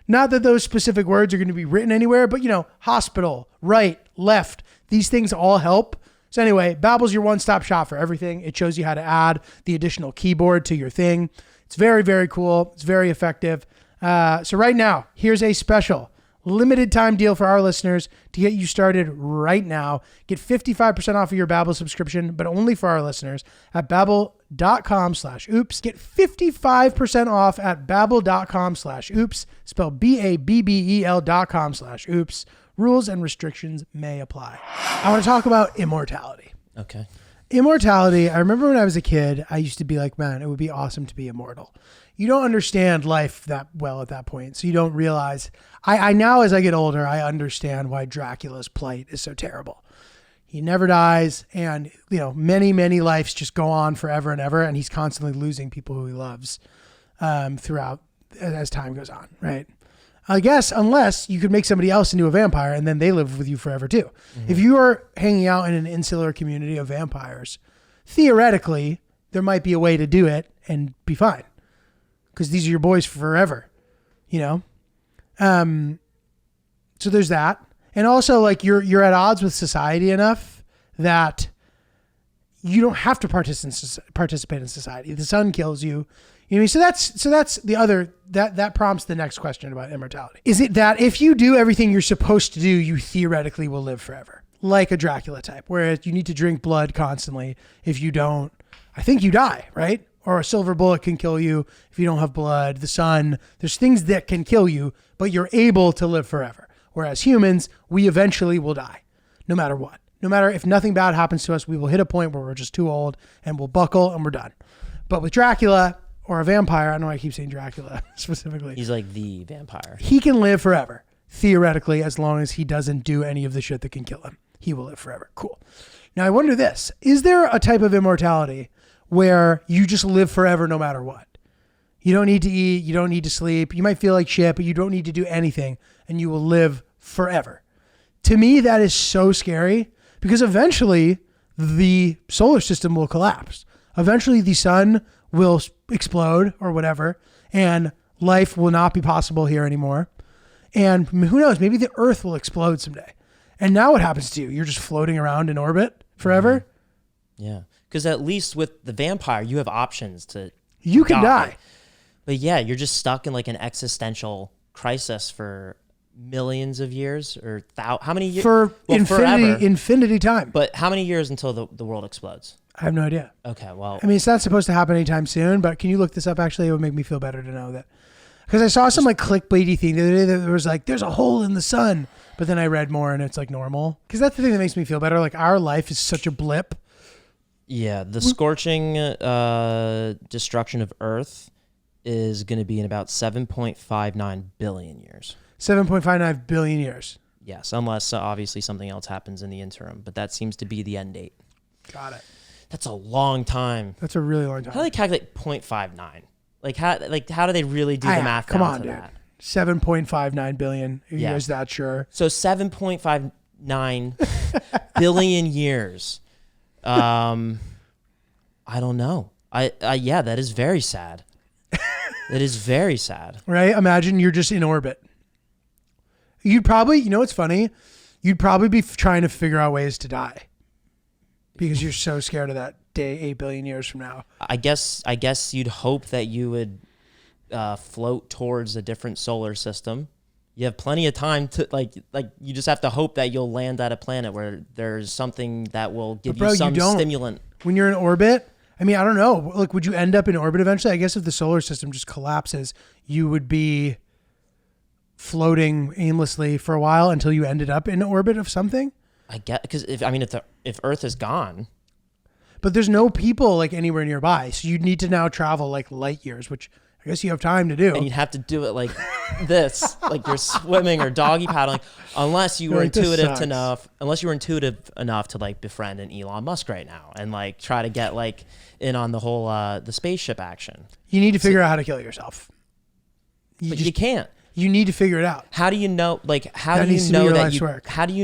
[SPEAKER 1] Not that those specific words are going to be written anywhere, but you know, hospital, right, left, these things all help. So anyway, Babbel's your one-stop shop for everything. It shows you how to add the additional keyboard to your thing. It's very, very cool. It's very effective. So right now, here's a special limited time deal for our listeners to get you started right now. Get 55% off of your Babbel subscription, but only for our listeners at babbel.com/oops. Get 55% off at babbel.com/oops. Spell BABBEL.com/oops. Rules and restrictions may apply. I want to talk about immortality.
[SPEAKER 2] Okay.
[SPEAKER 1] Immortality. I remember when I was a kid, I used to be like, man, it would be awesome to be immortal. You don't understand life that well at that point. So you don't realize, I now as I get older, I understand why Dracula's plight is so terrible. He never dies, and you know, many, many lives just go on forever and ever, and he's constantly losing people who he loves throughout as time goes on, right? I guess, unless you could make somebody else into a vampire and then they live with you forever too. If you are hanging out in an insular community of vampires, theoretically, there might be a way to do it and be fine. Because these are your boys forever, you know? So there's that. And also, like, you're at odds with society enough that you don't have to participate in society. The sun kills you. You know, so that's the other, that prompts the next question about immortality. Is it that if you do everything you're supposed to do, you theoretically will live forever? Like a Dracula type, where you need to drink blood constantly. If you don't, I think you die, right? Or a silver bullet can kill you if you don't have blood. The sun, there's things that can kill you, but you're able to live forever. Whereas humans, we eventually will die, no matter what. No matter if nothing bad happens to us, we will hit a point where we're just too old and we'll buckle and we're done. But with Dracula or a vampire, I don't know why I keep saying Dracula specifically.
[SPEAKER 2] He's like the vampire.
[SPEAKER 1] He can live forever, theoretically, as long as he doesn't do any of the shit that can kill him. He will live forever. Cool. Now I wonder this, is there a type of immortality where you just live forever no matter what? You don't need to eat, you don't need to sleep, you might feel like shit, but you don't need to do anything and you will live forever. To me, that is so scary because eventually the solar system will collapse. Eventually the sun will explode or whatever and life will not be possible here anymore. And who knows, maybe the earth will explode someday. And now what happens to you? You're just floating around in orbit forever?
[SPEAKER 2] Yeah. Because at least with the vampire, you have options to
[SPEAKER 1] You can die.
[SPEAKER 2] But yeah, you're just stuck in like an existential crisis for millions of years or how many years?
[SPEAKER 1] For
[SPEAKER 2] forever.
[SPEAKER 1] infinity time.
[SPEAKER 2] But how many years until the world explodes?
[SPEAKER 1] I have no idea.
[SPEAKER 2] Okay, well.
[SPEAKER 1] I mean, it's not supposed to happen anytime soon, but can you look this up? Actually, it would make me feel better to know that. Because I saw some like clickbaity thing the other day that was like, there's a hole in the sun. But then I read more and it's like normal. Because that's the thing that makes me feel better. Like our life is such a blip.
[SPEAKER 2] Yeah, the scorching destruction of Earth is going to be in about 7.59 billion years.
[SPEAKER 1] 7.59 billion years.
[SPEAKER 2] Yes, unless obviously something else happens in the interim. But that seems to be the end date.
[SPEAKER 1] Got it.
[SPEAKER 2] That's a long time.
[SPEAKER 1] That's a really long time.
[SPEAKER 2] How do they calculate 0.59? How do they really do the math
[SPEAKER 1] come
[SPEAKER 2] down
[SPEAKER 1] on,
[SPEAKER 2] to
[SPEAKER 1] dude.
[SPEAKER 2] that?
[SPEAKER 1] 7.59 billion. Are you guys that sure?
[SPEAKER 2] So 7.59 billion years. I don't know. Yeah, that is very sad. It is very sad.
[SPEAKER 1] Right? Imagine you're just in orbit. You'd probably, you know what's funny? You'd probably be trying to figure out ways to die because you're so scared of that day 8 billion years from now.
[SPEAKER 2] I guess you'd hope that you would float towards a different solar system. You have plenty of time to like you just have to hope that you'll land at a planet where there's something that will give you some stimulant.
[SPEAKER 1] When you're in orbit, I mean, I don't know. Like, would you end up in orbit eventually? I guess if the solar system just collapses, you would be floating aimlessly for a while until you ended up in orbit of something.
[SPEAKER 2] I get because if Earth is gone.
[SPEAKER 1] But there's no people like anywhere nearby, so you'd need to now travel like light years, which I guess you have time to do.
[SPEAKER 2] And you'd have to do it like this, like you're swimming or doggy paddling, unless you were intuitive enough to like befriend an Elon Musk right now and like try to get like in on the whole the spaceship action.
[SPEAKER 1] You need to figure out how to kill yourself.
[SPEAKER 2] You can't.
[SPEAKER 1] You need to figure it out.
[SPEAKER 2] How do you know? Like, how do you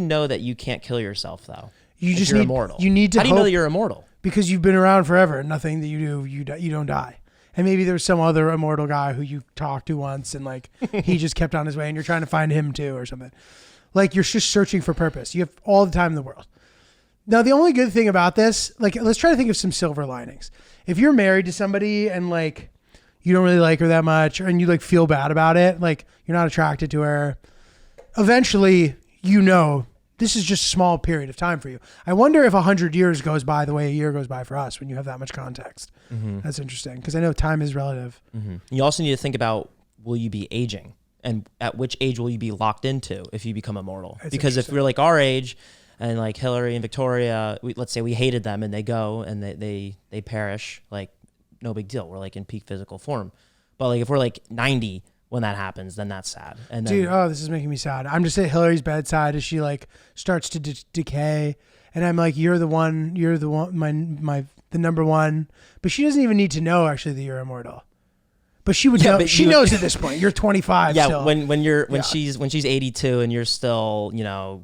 [SPEAKER 2] know that you can't kill yourself though? You're immortal.
[SPEAKER 1] You need to.
[SPEAKER 2] How do you know that you're immortal?
[SPEAKER 1] Because you've been around forever and nothing that you do, you don't die. And maybe there's some other immortal guy who you talked to once and like he just kept on his way and you're trying to find him too or something. Like you're just searching for purpose. You have all the time in the world. Now, the only good thing about this, like let's try to think of some silver linings. If you're married to somebody and like you don't really like her that much and you like feel bad about it, like you're not attracted to her, eventually you know this is just a small period of time for you. I wonder if 100 years goes by the way a year goes by for us when you have that much context. Mm-hmm. That's interesting because I know time is relative.
[SPEAKER 2] Mm-hmm. You also need to think about, will you be aging? And at which age will you be locked into if you become immortal?
[SPEAKER 1] That's
[SPEAKER 2] because if we're like our age and like Hillary and Victoria, let's say we hated them and they go and they perish, like no big deal. We're like in peak physical form. But like if we're like 90 when that happens, then that's sad. And then,
[SPEAKER 1] dude, this is making me sad. I'm just at Hillary's bedside as she like starts to decay, and I'm like, you're the one, the number one. But she doesn't even need to know actually that you're immortal. But she would
[SPEAKER 2] Yeah,
[SPEAKER 1] know.
[SPEAKER 2] but
[SPEAKER 1] She
[SPEAKER 2] you-
[SPEAKER 1] knows at this point. You're 25.
[SPEAKER 2] Yeah,
[SPEAKER 1] still.
[SPEAKER 2] when she's 82 and you're still,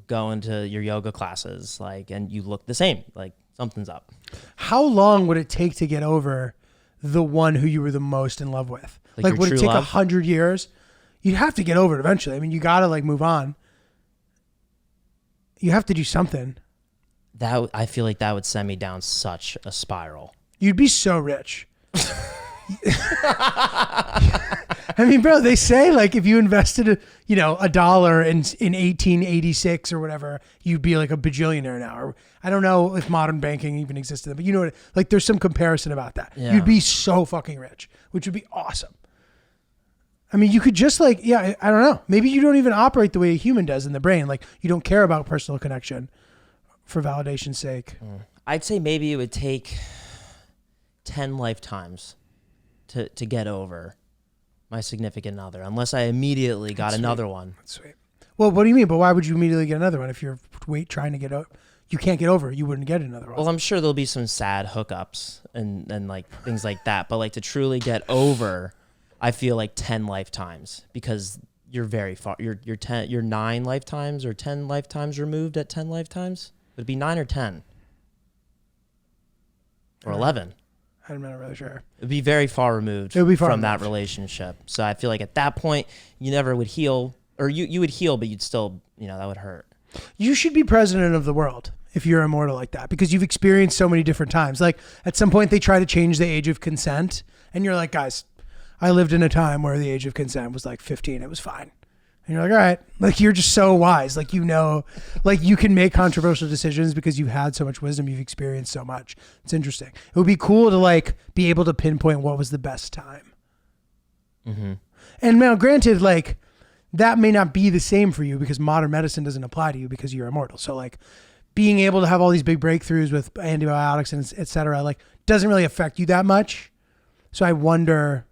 [SPEAKER 2] going to your yoga classes, like, and you look the same, like something's up.
[SPEAKER 1] How long would it take to get over the one who you were the most in love with?
[SPEAKER 2] Like
[SPEAKER 1] Like
[SPEAKER 2] your
[SPEAKER 1] would it
[SPEAKER 2] true
[SPEAKER 1] take
[SPEAKER 2] love?
[SPEAKER 1] 100 years? You'd have to get over it eventually. I mean, you got to like move on. You have to do something.
[SPEAKER 2] I feel like that would send me down such a spiral.
[SPEAKER 1] You'd be so rich. I mean, bro, they say like if you invested $1 in 1886 or whatever, you'd be like a bajillionaire now. Or I don't know if modern banking even existed, but like there's some comparison about that.
[SPEAKER 2] Yeah.
[SPEAKER 1] You'd be so fucking rich, which would be awesome. I mean, you could just I don't know. Maybe you don't even operate the way a human does in the brain. Like you don't care about personal connection for validation's sake.
[SPEAKER 2] I'd say maybe it would take 10 lifetimes to get over my significant other, unless I immediately got another one.
[SPEAKER 1] That's sweet. Well, what do you mean? But why would you immediately get another one if you're trying to get over? You can't get over it. You wouldn't get another one.
[SPEAKER 2] Well, I'm sure there'll be some sad hookups and like things like that. But like to truly get over, I feel like 10 lifetimes because you're very far. You're 9 lifetimes or 10 lifetimes removed at 10 lifetimes. Would it be 9 or 10 or 11?
[SPEAKER 1] I'm not really sure.
[SPEAKER 2] It'd be very far removed from that relationship. So I feel like at that point, you never would heal, or you would heal, but you'd still, that would hurt.
[SPEAKER 1] You should be president of the world if you're immortal like that, because you've experienced so many different times. Like at some point they try to change the age of consent and you're like, guys, I lived in a time where the age of consent was like 15. It was fine. And you're like, all right, like you're just so wise. Like, like you can make controversial decisions because you've had so much wisdom. You've experienced so much. It's interesting. It would be cool to like be able to pinpoint what was the best time.
[SPEAKER 2] Mm-hmm.
[SPEAKER 1] And now granted, like that may not be the same for you because modern medicine doesn't apply to you because you're immortal. So like being able to have all these big breakthroughs with antibiotics and et cetera, like doesn't really affect you that much. So I wonder,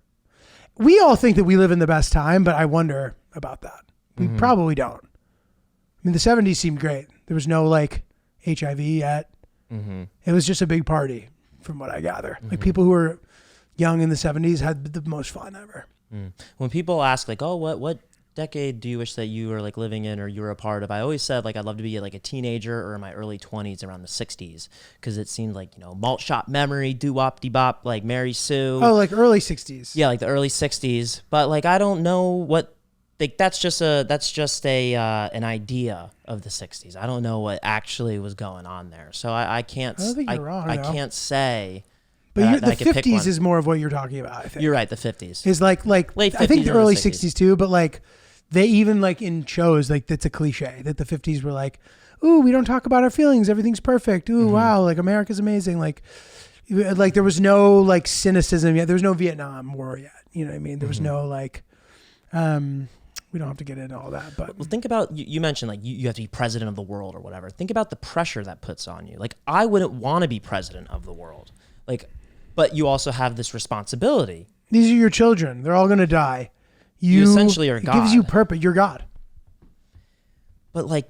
[SPEAKER 1] we all think that we live in the best time, but I wonder about that. We probably don't. I mean, the 70s seemed great. There was no like HIV yet.
[SPEAKER 2] Mm-hmm.
[SPEAKER 1] It was just a big party from what I gather. Like people who were young in the 70s had the most fun ever.
[SPEAKER 2] When people ask like, oh, what decade do you wish that you were like living in or you were a part of? I always said like I'd love to be like a teenager or in my early 20s around the 60s because it seemed like, malt shop memory, doo-wop, de-bop, like Mary Sue.
[SPEAKER 1] Oh, like early 60s.
[SPEAKER 2] Yeah, like the early 60s. But like I don't know what, like that's just an idea of the 60s. I don't know what actually was going on there. So I can't
[SPEAKER 1] I don't think you're wrong,
[SPEAKER 2] I
[SPEAKER 1] no.
[SPEAKER 2] can't say.
[SPEAKER 1] But
[SPEAKER 2] that I
[SPEAKER 1] the
[SPEAKER 2] could pick
[SPEAKER 1] 50s
[SPEAKER 2] one.
[SPEAKER 1] is more of what you're talking about, I think.
[SPEAKER 2] You're right, the 50s.
[SPEAKER 1] Is like
[SPEAKER 2] Late
[SPEAKER 1] I think
[SPEAKER 2] 50s
[SPEAKER 1] the
[SPEAKER 2] and
[SPEAKER 1] early
[SPEAKER 2] the
[SPEAKER 1] 60s too, but like they even like in shows, like that's a cliche that the 50s were like, ooh, we don't talk about our feelings. Everything's perfect. Ooh, wow. Like America's amazing. Like there was no like cynicism yet. There was no Vietnam War yet. You know what I mean? There was no like, we don't have to get into all that, but
[SPEAKER 2] Well, think about, you mentioned like you have to be president of the world or whatever. Think about the pressure that puts on you. Like I wouldn't want to be president of the world. Like, but you also have this responsibility.
[SPEAKER 1] these are your children. They're all going to die.
[SPEAKER 2] You essentially are
[SPEAKER 1] It gives you
[SPEAKER 2] God.
[SPEAKER 1] purpose. You're God.
[SPEAKER 2] But like,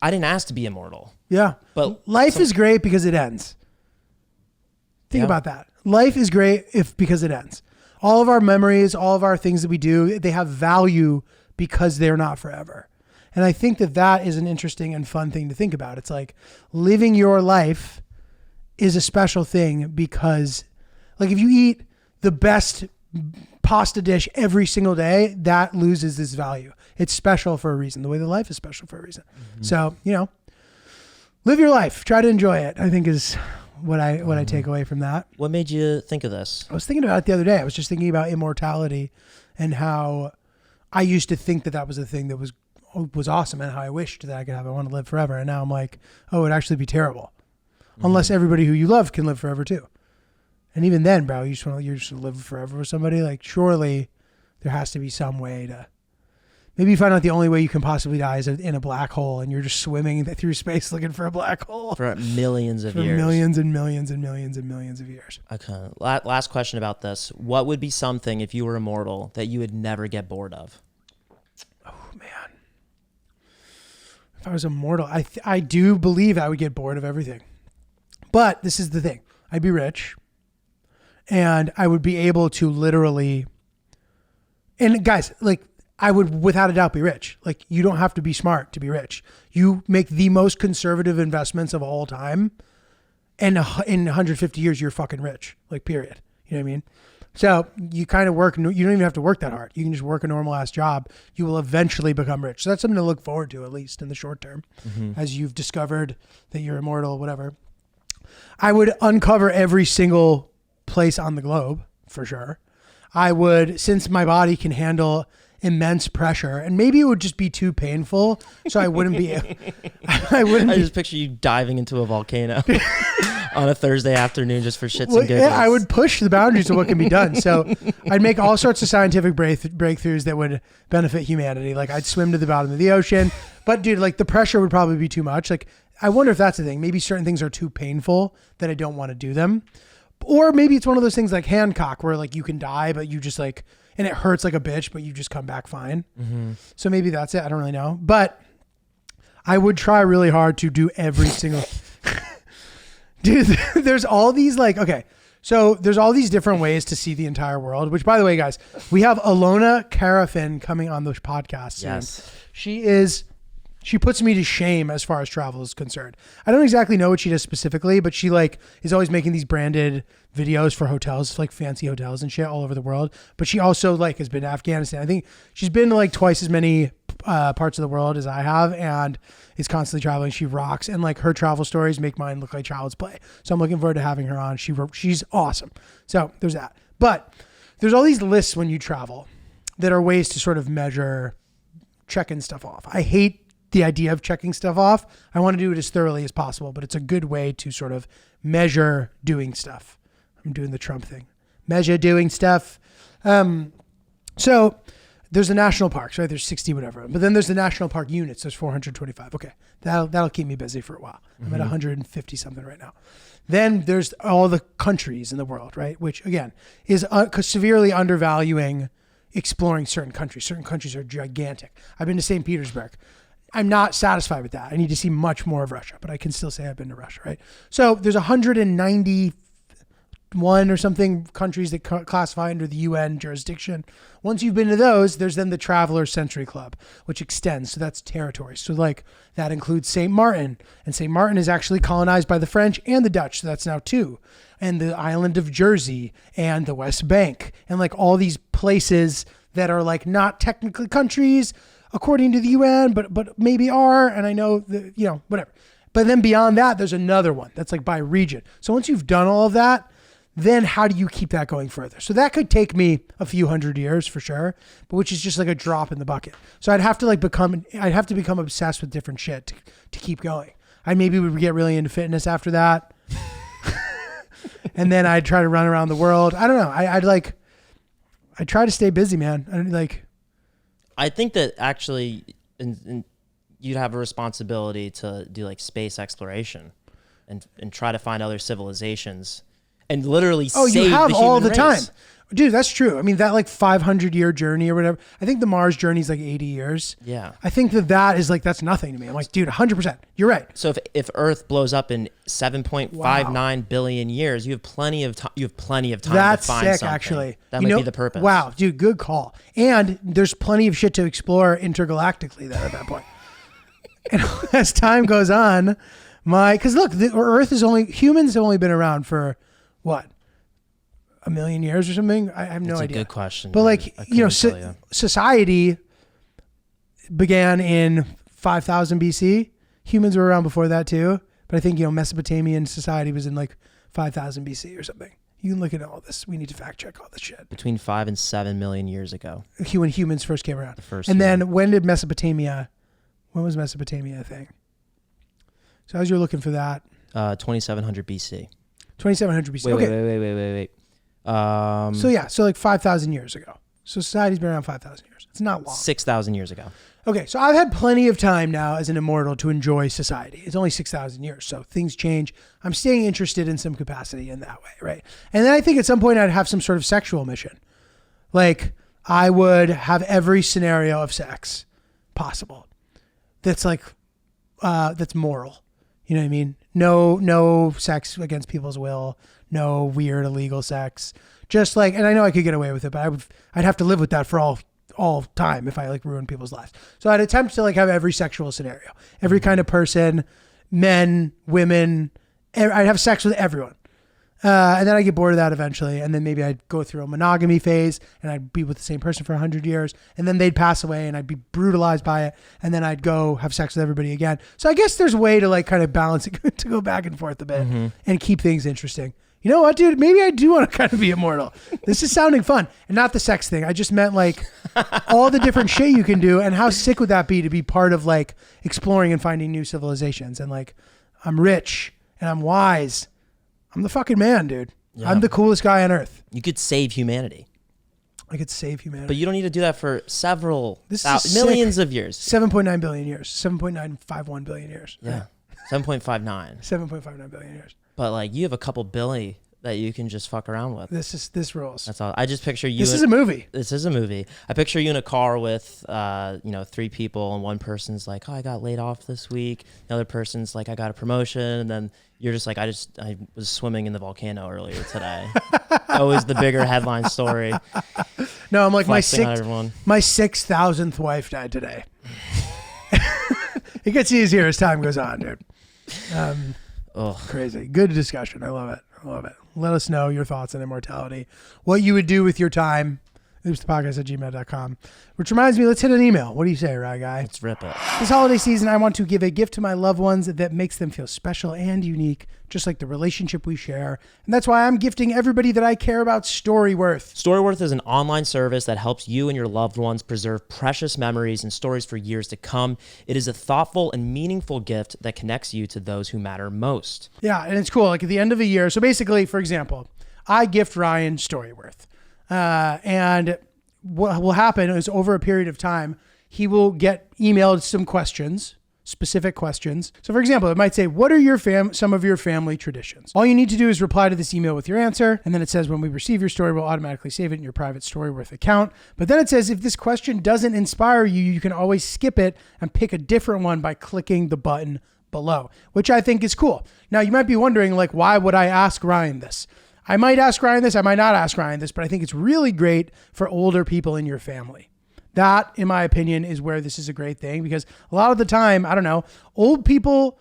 [SPEAKER 2] I didn't ask to be immortal.
[SPEAKER 1] Yeah.
[SPEAKER 2] But
[SPEAKER 1] life is great because it ends. Think
[SPEAKER 2] Yeah.
[SPEAKER 1] about that. Life is great because it ends. All of our memories, all of our things that we do, they have value because they're not forever. And I think that is an interesting and fun thing to think about. It's like living your life is a special thing because like if you eat the best pasta dish every single day, that loses this value. It's special for a reason. The way that life is special for a reason. So, live your life. Try to enjoy it, I think is what I take away from that.
[SPEAKER 2] What made you think of this?
[SPEAKER 1] I was thinking about it the other day. I was just thinking about immortality and how I used to think that was a thing that was awesome and how I wished that I could have. I want to live forever. And now I'm like, oh, it'd actually be terrible. Unless everybody who you love can live forever too. And even then, bro, you just want to live forever with somebody. Like surely there has to be some way to, maybe you find out the only way you can possibly die is in a black hole and you're just swimming through space looking for a black hole
[SPEAKER 2] For millions of
[SPEAKER 1] for
[SPEAKER 2] years.
[SPEAKER 1] millions and millions and millions and millions of years.
[SPEAKER 2] Okay. Last question about this. What would be something, if you were immortal, that you would never get bored of?
[SPEAKER 1] Oh man. If I was immortal, I do believe I would get bored of everything. But this is the thing. I'd be rich and I would be able to literally And guys, like, I would without a doubt be rich. Like, you don't have to be smart to be rich. You make the most conservative investments of all time, and in 150 years, you're fucking rich. Like, period. You know what I mean? So you kind of work. You don't even have to work that hard. You can just work a normal ass job. You will eventually become rich. So that's something to look forward to, at least in the short term, as you've discovered that you're immortal, whatever. I would uncover every single place on the globe for sure. I would, since my body can handle immense pressure, and maybe it would just be too painful, so I wouldn't be. I
[SPEAKER 2] just picture you diving into a volcano on a Thursday afternoon just for shits and giggles.
[SPEAKER 1] Yeah, I would push the boundaries of what can be done. So I'd make all sorts of scientific breakthroughs that would benefit humanity. Like, I'd swim to the bottom of the ocean, but dude, like, the pressure would probably be too much. Like, I wonder if that's the thing. Maybe certain things are too painful that I don't want to do them. Or maybe it's one of those things like Hancock where like you can die, but you just like, and it hurts like a bitch, but you just come back fine. So maybe that's it. I don't really know. But I would try really hard to do every single... Dude, there's all these like, okay. So there's all these different ways to see the entire world, which, by the way, guys, we have Alona Carafin coming on the podcast soon.
[SPEAKER 2] Yes.
[SPEAKER 1] She puts me to shame as far as travel is concerned. I don't exactly know what she does specifically, but she like is always making these branded videos for hotels, like fancy hotels and shit all over the world. But she also like has been to Afghanistan. I think she's been to like twice as many parts of the world as I have, and is constantly traveling. She rocks, and like her travel stories make mine look like child's play. So I'm looking forward to having her on. She's awesome. So there's that. But there's all these lists when you travel that are ways to sort of measure checking stuff off. I hate the idea of checking stuff off. I want to do it as thoroughly as possible, but it's a good way to sort of measure doing stuff. I'm doing the Trump thing. Measure doing stuff. So there's the national parks, right? There's 60 whatever. But then there's the national park units. There's 425. Okay. That'll keep me busy for a while. I'm at 150 something right now. Then there's all the countries in the world, right? Which again is severely undervaluing exploring certain countries. Certain countries are gigantic. I've been to St. Petersburg. I'm not satisfied with that. I need to see much more of Russia, but I can still say I've been to Russia, right? So there's 191 or something countries that classify under the UN jurisdiction. Once you've been to those, there's then the Traveler Century Club, which extends. So that's territory. So like that includes St. Martin, and St. Martin is actually colonized by the French and the Dutch. So that's now 2. And the island of Jersey and the West Bank, and like all these places that are like not technically countries according to the UN, but maybe are, and I know that, you know, whatever. But then beyond that, there's another one that's like by region. So once you've done all of that, then how do you keep that going further? So that could take me a few hundred years for sure, but which is just like a drop in the bucket. So I'd have to become obsessed with different shit to keep going. I maybe would get really into fitness after that. And then I'd try to run around the world. I don't know. I'd try to stay busy, man.
[SPEAKER 2] I think that actually you'd have a responsibility to do like space exploration and try to find other civilizations and literally save
[SPEAKER 1] you have
[SPEAKER 2] the
[SPEAKER 1] all the
[SPEAKER 2] race.
[SPEAKER 1] time. Dude, that's true. I mean, that like 500-year journey or whatever. I think the Mars journey is like 80 years.
[SPEAKER 2] Yeah.
[SPEAKER 1] I think that is like, that's nothing to me. I'm like, dude, 100%. You're right.
[SPEAKER 2] So if Earth blows up in 7.59 billion years, you have plenty of time. You have plenty of time
[SPEAKER 1] That's
[SPEAKER 2] to find
[SPEAKER 1] sick,
[SPEAKER 2] something.
[SPEAKER 1] actually.
[SPEAKER 2] That might be the purpose.
[SPEAKER 1] Wow, dude, good call. And there's plenty of shit to explore intergalactically there at that point. And as time goes on, because look, humans have only been around for what? 1 million years or something? I have no idea.
[SPEAKER 2] That's a good question.
[SPEAKER 1] But like, society began in 5000 BC. Humans were around before that too. But I think, Mesopotamian society was in like 5000 BC or something. You can look at all this. We need to fact check all this shit.
[SPEAKER 2] Between 5 and 7 million years ago.
[SPEAKER 1] When humans first came around.
[SPEAKER 2] When
[SPEAKER 1] was Mesopotamia a thing? So as you're looking for that.
[SPEAKER 2] 2700 BC.
[SPEAKER 1] 2700 BC.
[SPEAKER 2] Wait.
[SPEAKER 1] So like 5,000 years ago. So society's been around 5,000 years. It's not long.
[SPEAKER 2] 6,000 years ago.
[SPEAKER 1] Okay, so I've had plenty of time now as an immortal to enjoy society. It's only 6,000 years, so things change. I'm staying interested in some capacity in that way, right? And then I think at some point I'd have some sort of sexual mission. Like I would have every scenario of sex possible. That's like, that's moral. You know what I mean? No sex against people's will. No weird illegal sex. Just like, and I know I could get away with it, but I'd have to live with that for all time if I like ruin people's lives. So I'd attempt to like have every sexual scenario, every kind of person, men, women. I'd have sex with everyone. And then I get bored of that eventually. And then maybe I'd go through a monogamy phase and I'd be with the same person for 100 years. And then they'd pass away and I'd be brutalized by it. And then I'd go have sex with everybody again. So I guess there's a way to like kind of balance it, to go back and forth a bit and keep things interesting. You know what, dude? Maybe I do want to kind of be immortal. This is sounding fun. And not the sex thing. I just meant like all the different shit you can do. And how sick would that be to be part of like exploring and finding new civilizations? And like, I'm rich and I'm wise. I'm the fucking man, dude. Yeah. I'm the coolest guy on earth.
[SPEAKER 2] You could save humanity.
[SPEAKER 1] I could save humanity.
[SPEAKER 2] But you don't need to do that for millions of years.
[SPEAKER 1] 7.9 billion years. 7.951 billion years.
[SPEAKER 2] Yeah. 7.59.
[SPEAKER 1] 7.59 billion years.
[SPEAKER 2] But like you have a couple billion that you can just fuck around with.
[SPEAKER 1] This rules.
[SPEAKER 2] That's all. I just picture you.
[SPEAKER 1] This is a movie.
[SPEAKER 2] This is a movie. I picture you in a car with, 3 people, and one person's like, "Oh, I got laid off this week." The other person's like, "I got a promotion," and then you're just like, "I was swimming in the volcano earlier today." Always the bigger headline story.
[SPEAKER 1] No, I'm like my
[SPEAKER 2] 6,000th
[SPEAKER 1] wife died today. It gets easier as time goes on, dude. Crazy. Good discussion. I love it. Let us know your thoughts on immortality, what you would do with your time. loopspodcast@gmail.com. Which reminds me, let's hit an email. What do you say, Rye Guy?
[SPEAKER 2] Let's rip it.
[SPEAKER 1] This holiday season, I want to give a gift to my loved ones that makes them feel special and unique, just like the relationship we share. And that's why I'm gifting everybody that I care about Storyworth.
[SPEAKER 2] Storyworth is an online service that helps you and your loved ones preserve precious memories and stories for years to come. It is a thoughtful and meaningful gift that connects you to those who matter most.
[SPEAKER 1] Yeah, and it's cool. Like at the end of a year. So basically, for example, I gift Ryan Storyworth. And what will happen is over a period of time, he will get emailed some questions, specific questions. So for example, it might say, what are some of your family traditions? All you need to do is reply to this email with your answer. And then it says, when we receive your story, we'll automatically save it in your private Storyworth account. But then it says, if this question doesn't inspire you, you can always skip it and pick a different one by clicking the button below, which I think is cool. Now you might be wondering, like, why would I ask Ryan this? I might ask Ryan this, I might not ask Ryan this, but I think it's really great for older people in your family. That, in my opinion, is where this is a great thing, because a lot of the time, I don't know, older people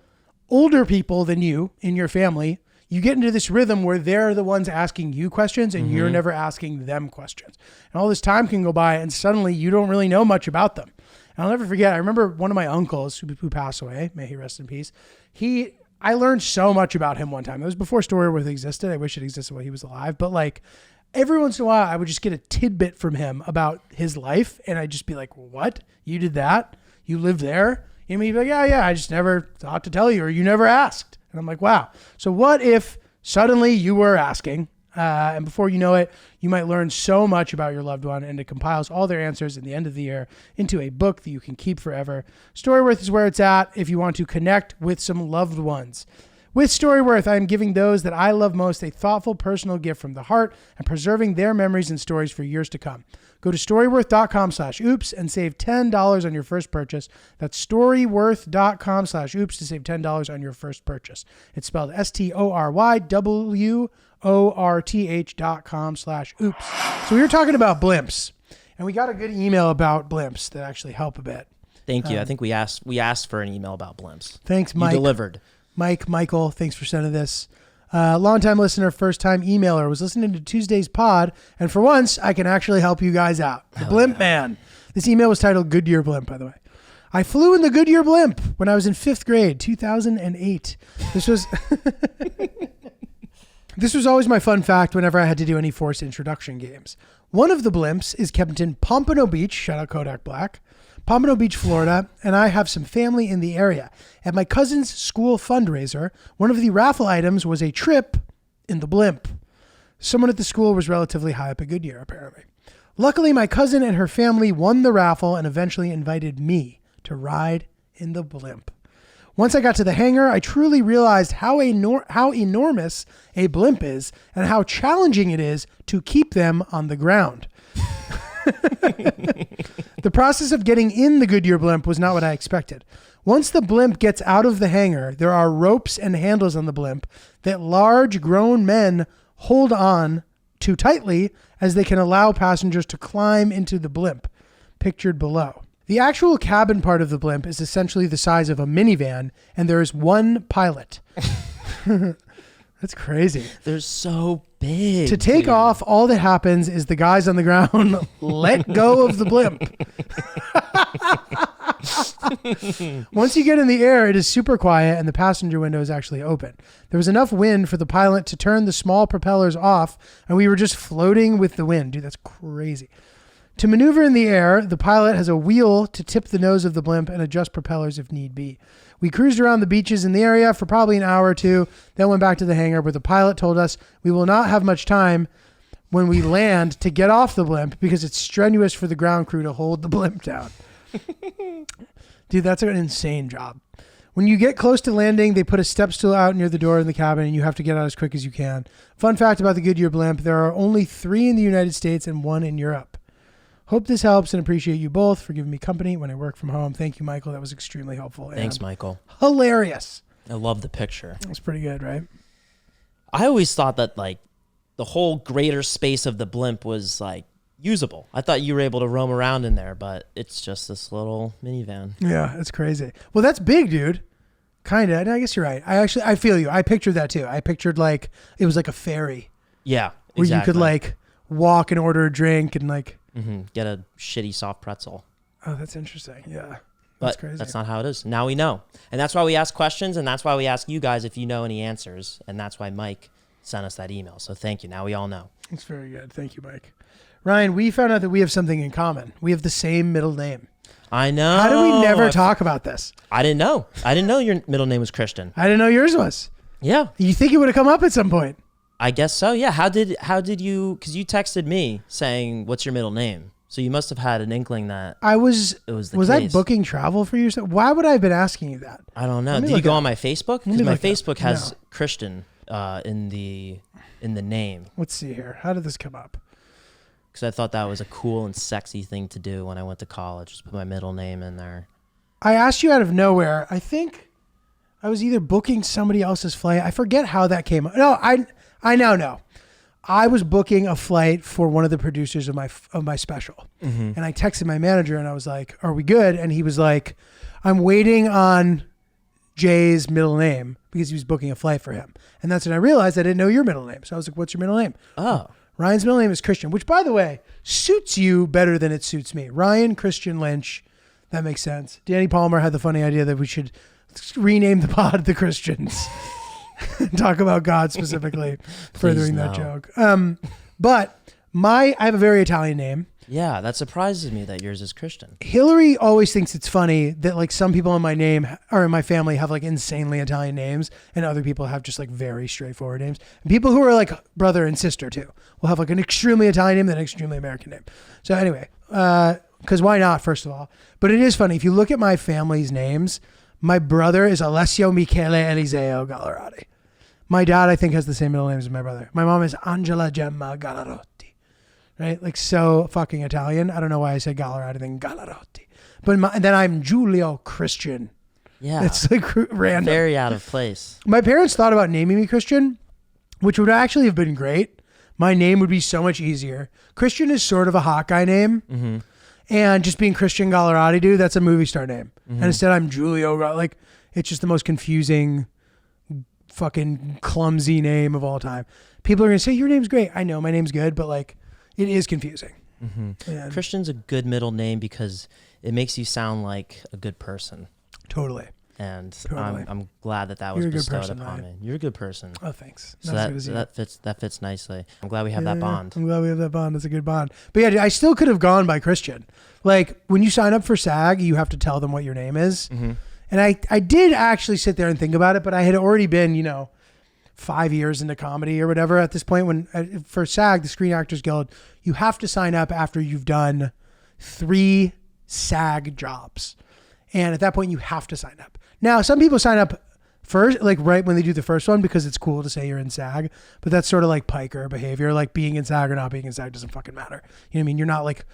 [SPEAKER 1] than you in your family, you get into this rhythm where they're the ones asking you questions and you're never asking them questions. And all this time can go by and suddenly you don't really know much about them. And I'll never forget, I remember one of my uncles who passed away, may he rest in peace, I learned so much about him one time. It was before Storyworth existed. I wish it existed while he was alive. But like every once in a while, I would just get a tidbit from him about his life. And I'd just be like, what? You did that? You lived there? And he'd be like, yeah, I just never thought to tell you, or you never asked. And I'm like, wow. So what if suddenly you were asking? And before you know it, you might learn so much about your loved one, and it compiles all their answers at the end of the year into a book that you can keep forever. Storyworth is where it's at if you want to connect with some loved ones. With Storyworth, I am giving those that I love most a thoughtful personal gift from the heart and preserving their memories and stories for years to come. Go to storyworth.com/oops and save $10 on your first purchase. That's storyworth.com/oops to save $10 on your first purchase. It's spelled STORYWORTH.com/oops. So we were talking about blimps, and we got a good email about blimps that actually help a bit.
[SPEAKER 2] Thank you. I think we asked for an email about blimps.
[SPEAKER 1] Thanks, Mike.
[SPEAKER 2] You delivered.
[SPEAKER 1] Michael, thanks for sending this. Longtime listener, first time emailer, was listening to Tuesday's pod, and for once, I can actually help you guys out. The Blimp Man. This email was titled Goodyear Blimp, by the way. I flew in the Goodyear Blimp when I was in 5th grade, 2008. This was always my fun fact whenever I had to do any forced introduction games. One of the blimps is kept in Pompano Beach, shout out Kodak Black, Pompano Beach, Florida, and I have some family in the area. At my cousin's school fundraiser, one of the raffle items was a trip in the blimp. Someone at the school was relatively high up at Goodyear, apparently. Luckily, my cousin and her family won the raffle and eventually invited me to ride in the blimp. Once I got to the hangar, I truly realized how enormous a blimp is and how challenging it is to keep them on the ground. The process of getting in the Goodyear blimp was not what I expected. Once the blimp gets out of the hangar, there are ropes and handles on the blimp that large grown men hold on too tightly, as they can allow passengers to climb into the blimp, pictured below. The actual cabin part of the blimp is essentially the size of a minivan, and there is one pilot. That's crazy.
[SPEAKER 2] They're so big.
[SPEAKER 1] To take off, all that happens is the guys on the ground let go of the blimp. Once you get in the air, it is super quiet and the passenger window is actually open. There was enough wind for the pilot to turn the small propellers off, and we were just floating with the wind. Dude, that's crazy. To maneuver in the air, the pilot has a wheel to tip the nose of the blimp and adjust propellers if need be. We cruised around the beaches in the area for probably an hour or two, then went back to the hangar where the pilot told us we will not have much time when we land to get off the blimp because it's strenuous for the ground crew to hold the blimp down. Dude, that's an insane job. When you get close to landing, they put a step stool out near the door in the cabin and you have to get out as quick as you can. Fun fact about the Goodyear blimp, there are only 3 in the United States and 1 in Europe. Hope this helps and appreciate you both for giving me company when I work from home. Thank you, Michael. That was extremely helpful.
[SPEAKER 2] Thanks, Michael.
[SPEAKER 1] Hilarious.
[SPEAKER 2] I love the picture.
[SPEAKER 1] That's pretty good, right?
[SPEAKER 2] I always thought that like the whole greater space of the blimp was like usable. I thought you were able to roam around in there, but it's just this little minivan.
[SPEAKER 1] Yeah, it's crazy. Well, that's big, dude. Kind of. I guess you're right. I feel you. I pictured that too. I pictured like it was like a ferry.
[SPEAKER 2] Yeah,
[SPEAKER 1] where you could like walk and order a drink and like
[SPEAKER 2] get a shitty soft pretzel.
[SPEAKER 1] Oh, that's interesting. Yeah.
[SPEAKER 2] But
[SPEAKER 1] crazy.
[SPEAKER 2] That's not how it is. Now we know. And that's why we ask questions, and that's why we ask you guys if you know any answers. And that's why Mike sent us that email. So thank you. Now we all know.
[SPEAKER 1] That's very good. Thank you, Mike. Ryan, we found out that we have something in common. We have the same middle name.
[SPEAKER 2] I know.
[SPEAKER 1] How did we never talk about this?
[SPEAKER 2] I didn't know. I didn't know your middle name was Christian.
[SPEAKER 1] I didn't know yours was.
[SPEAKER 2] Yeah.
[SPEAKER 1] You think it would have come up at some point?
[SPEAKER 2] I guess so. Yeah. How did you? Because you texted me saying, "What's your middle name?" So you must have had an inkling that it was the case.
[SPEAKER 1] Was I booking travel for you? Why would I have been asking you that?
[SPEAKER 2] I don't know. Did you go on my Facebook? Because my Facebook has Christian in the name.
[SPEAKER 1] Let's see here. How did this come up?
[SPEAKER 2] Because I thought that was a cool and sexy thing to do when I went to college. Just put my middle name in there.
[SPEAKER 1] I asked you out of nowhere. I think I was either booking somebody else's flight. I forget how that came up. No, I now know. I was booking a flight for one of the producers of my special. And I texted my manager and I was like, "Are we good?" And he was like, "I'm waiting on Jay's middle name," because he was booking a flight for him. And that's when I realized I didn't know your middle name. So I was like, "What's your middle name?"
[SPEAKER 2] Oh.
[SPEAKER 1] Ryan's middle name is Christian, which, by the way, suits you better than it suits me. Ryan Christian Lynch. That makes sense. Danny Palmer had the funny idea that we should rename the pod The Christians. Talk about God specifically, furthering that joke. But I have a very Italian name.
[SPEAKER 2] Yeah, that surprises me that yours is Christian.
[SPEAKER 1] Hillary always thinks it's funny that like some people in my name or in my family have like insanely Italian names and other people have just like very straightforward names. And people who are like brother and sister too will have like an extremely Italian name and an extremely American name. So anyway, because why not, first of all? But it is funny. If you look at my family's names, my brother is Alessio Michele Eliseo Gallerati. My dad, I think, has the same middle name as my brother. My mom is Angela Gemma Gallarotti. Right? Like so fucking Italian. I don't know why I said Gallerati than Gallarotti. But and then I'm Giulio Christian.
[SPEAKER 2] Yeah.
[SPEAKER 1] It's like random.
[SPEAKER 2] Very out of place.
[SPEAKER 1] My parents thought about naming me Christian, which would actually have been great. My name would be so much easier. Christian is sort of a hot guy name. Mm-hmm. And just being Christian Gallerati, dude, that's a movie star name. Mm-hmm. And instead I'm Giulio. Like, it's just the most confusing, fucking clumsy name of all time. People are going to say, your name's great. I know my name's good, but like, it is confusing. Mm-hmm.
[SPEAKER 2] Christian's a good middle name because it makes you sound like a good person.
[SPEAKER 1] Totally.
[SPEAKER 2] And I'm glad that was bestowed upon me. You're a good person.
[SPEAKER 1] Oh, thanks.
[SPEAKER 2] So that fits nicely. I'm glad we have that bond.
[SPEAKER 1] I'm glad we have that bond. It's a good bond. But yeah, I still could have gone by Christian. Like when you sign up for SAG, you have to tell them what your name is. Mm-hmm. And I did actually sit there and think about it, but I had already been, 5 years into comedy or whatever at this point when for SAG, the Screen Actors Guild, you have to sign up after you've done 3 SAG jobs. And at that point you have to sign up. Now, some people sign up first, like right when they do the first one because it's cool to say you're in SAG, but that's sort of like piker behavior. Like being in SAG or not being in SAG doesn't fucking matter. You know what I mean? You're not like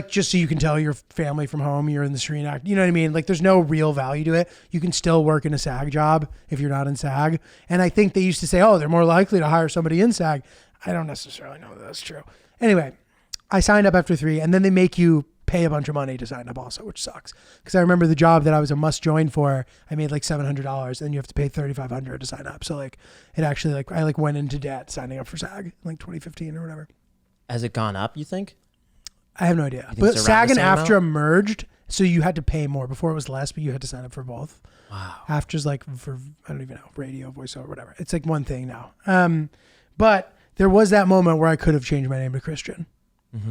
[SPEAKER 1] just so you can tell your family from home you're in the Screen Act. You know what I mean? Like there's no real value to it. You can still work in a SAG job if you're not in SAG. And I think they used to say, oh, they're more likely to hire somebody in SAG. I don't necessarily know that that's true. Anyway, I signed up after 3, and then they make you pay a bunch of money to sign up also, which sucks. Because I remember the job that I was a must join for, I made like $700, and you have to pay $3,500 to sign up. So like, it actually like I like went into debt signing up for SAG in like 2015 or whatever.
[SPEAKER 2] Has it gone up, you think?
[SPEAKER 1] I have no idea.
[SPEAKER 2] think
[SPEAKER 1] But
[SPEAKER 2] it's around
[SPEAKER 1] SAG
[SPEAKER 2] the
[SPEAKER 1] and
[SPEAKER 2] same
[SPEAKER 1] AFTRA merged, so you had to pay more. Before it was less, but you had to sign up for both.
[SPEAKER 2] Wow.
[SPEAKER 1] AFTRA's like for, I don't even know, radio, voiceover, whatever. It's like one thing now. But there was that moment where I could have changed my name to Christian.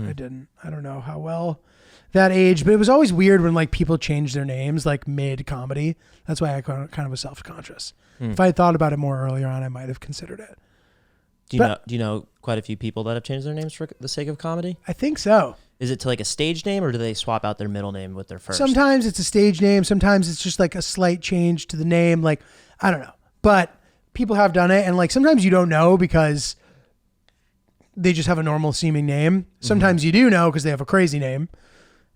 [SPEAKER 1] I didn't. I don't know how well that aged, but it was always weird when like people changed their names like mid comedy. That's why I kind of was self-conscious. If I had thought about it more earlier on, I might have considered it.
[SPEAKER 2] Do you know quite a few people that have changed their names for the sake of comedy?
[SPEAKER 1] I think so.
[SPEAKER 2] Is it to like a stage name, or do they swap out their middle name with their first?
[SPEAKER 1] Sometimes it's a stage name. Sometimes it's just like a slight change to the name. Like, I don't know. But people have done it. And like sometimes you don't know because they just have a normal seeming name. Sometimes you do know because they have a crazy name.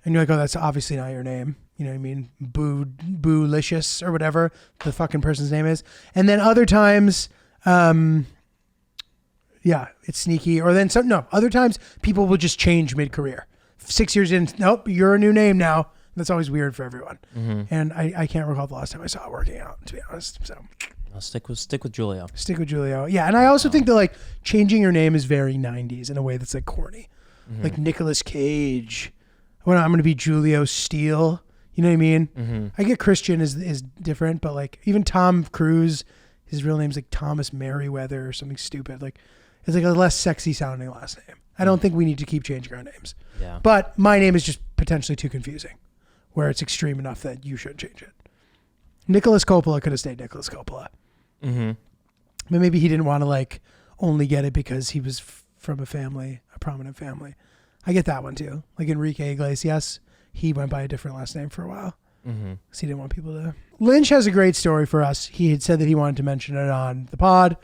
[SPEAKER 1] And you're like, oh, that's obviously not your name. You know what I mean? Boolicious or whatever the fucking person's name is. And then other times, yeah, it's sneaky. Or then other times people will just change mid-career. 6 years in, nope, you're a new name now. That's always weird for everyone. And I can't recall the last time I saw it working out, to be honest. So
[SPEAKER 2] I'll stick with Giulio.
[SPEAKER 1] Stick with Giulio. Yeah, and I also think that like changing your name is very 90s in a way that's like corny. Like Nicolas Cage. When I'm going to be Julio Steele. You know what I mean? I get Christian is different, but like even Tom Cruise, his real name's like Thomas Merriweather or something stupid. Like it's like a less sexy sounding last name. I don't think we need to keep changing our names.
[SPEAKER 2] Yeah.
[SPEAKER 1] But my name is just potentially too confusing, where it's extreme enough that you should change it. Nicholas Coppola could have stayed Nicholas Coppola. But maybe he didn't want to like only get it because he was from a prominent family. I get that one too. Like Enrique Iglesias, he went by a different last name for a while. Because he didn't want people to. Lynch has a great story for us. He had said that he wanted to mention it on the pod.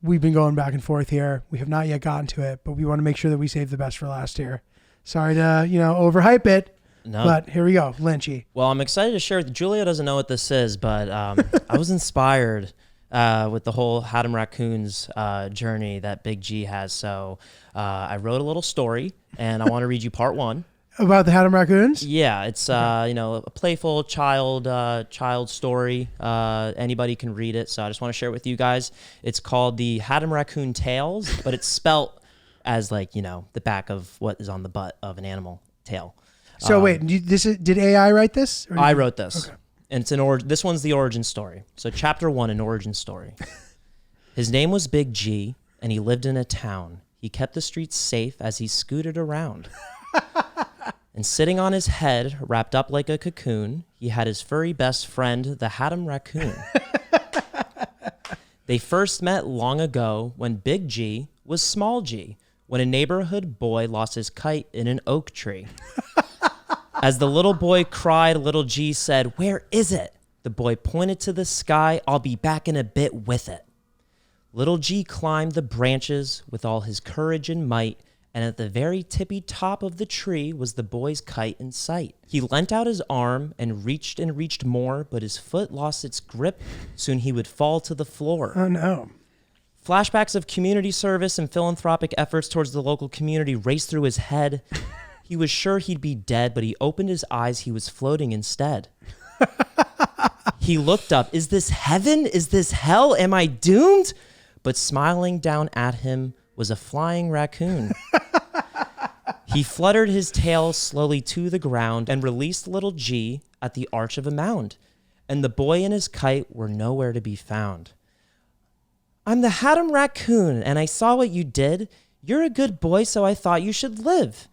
[SPEAKER 1] We've been going back and forth here. We have not yet gotten to it, but we want to make sure that we save the best for last here. Sorry to, overhype it. No. But here we go. Lynchy.
[SPEAKER 2] Well, I'm excited to share with you. Giulio doesn't know what this is, but I was inspired with the whole Haddam Raccoons journey that Big G has. So I wrote a little story, and I want to read you part 1.
[SPEAKER 1] About the Haddam Raccoons?
[SPEAKER 2] Yeah, it's a playful child story. Anybody can read it, so I just want to share it with you guys. It's called the Haddam Raccoon Tales, but it's spelt as like the back of what is on the butt of an animal tail.
[SPEAKER 1] So wait, did AI write this?
[SPEAKER 2] I wrote this. Okay. And it's this one's the origin story. So chapter 1, an origin story. His name was Big G, and he lived in a town. He kept the streets safe as he scooted around. And sitting on his head, wrapped up like a cocoon, he had his furry best friend, the Haddam Raccoon. They first met long ago when Big G was Small G, when a neighborhood boy lost his kite in an oak tree. As the little boy cried, little G said, "Where is it?" The boy pointed to the sky. "I'll be back in a bit with it." Little G climbed the branches with all his courage and might, and at the very tippy top of the tree was the boy's kite in sight. He leant out his arm and reached more, but his foot lost its grip. Soon he would fall to the floor.
[SPEAKER 1] Oh, no.
[SPEAKER 2] Flashbacks of community service and philanthropic efforts towards the local community raced through his head. He was sure he'd be dead, but he opened his eyes. He was floating instead. He looked up. Is this heaven? Is this hell? Am I doomed? But smiling down at him was a flying raccoon. He fluttered his tail slowly to the ground and released little G at the arch of a mound. And the boy and his kite were nowhere to be found. "I'm the Haddam Raccoon, and I saw what you did. You're a good boy, so I thought you should live."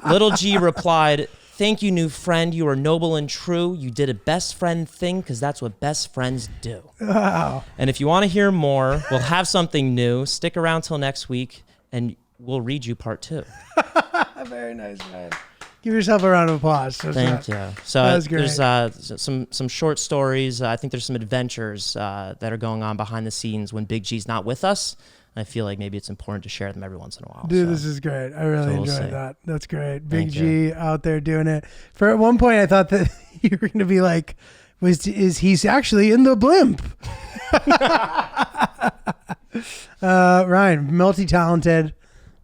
[SPEAKER 2] Little G replied, "Thank you, new friend. You are noble and true. You did a best friend thing because that's what best friends do."
[SPEAKER 1] Wow.
[SPEAKER 2] And if you want to hear more, we'll have something new. Stick around till next week, and we'll read you part 2.
[SPEAKER 1] Very nice, man. Give yourself a round of applause.
[SPEAKER 2] Thank you. So
[SPEAKER 1] that was great.
[SPEAKER 2] There's some short stories. I think there's some adventures that are going on behind the scenes when Big G's not with us. I feel like maybe it's important to share them every once in a while.
[SPEAKER 1] Dude, this is great. I really enjoyed that. That's great. Big G out there doing it. For at one point, I thought that you were going to be like, he's actually in the blimp? Ryan, multi-talented.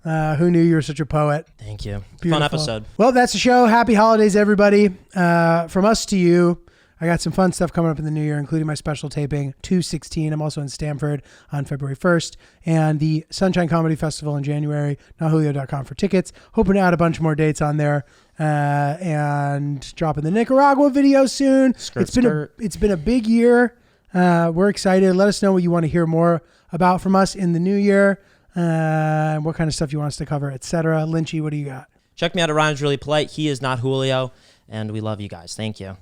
[SPEAKER 1] Who knew you were such a poet?
[SPEAKER 2] Thank you.
[SPEAKER 1] Beautiful.
[SPEAKER 2] Fun episode.
[SPEAKER 1] Well, that's the show. Happy holidays, everybody. From us to you. I got some fun stuff coming up in the new year, including my special taping, 2/16. I'm also in Stamford on February 1st, and the Sunshine Comedy Festival in January. NotJulio.com for tickets. Hoping to add a bunch more dates on there, and dropping the Nicaragua video soon. It's been a big year. We're excited. Let us know what you want to hear more about from us in the new year, what kind of stuff you want us to cover, etc. Lynchy, what do you got?
[SPEAKER 2] Check me out at Ryan's Really Polite. He is not Julio, and we love you guys. Thank you.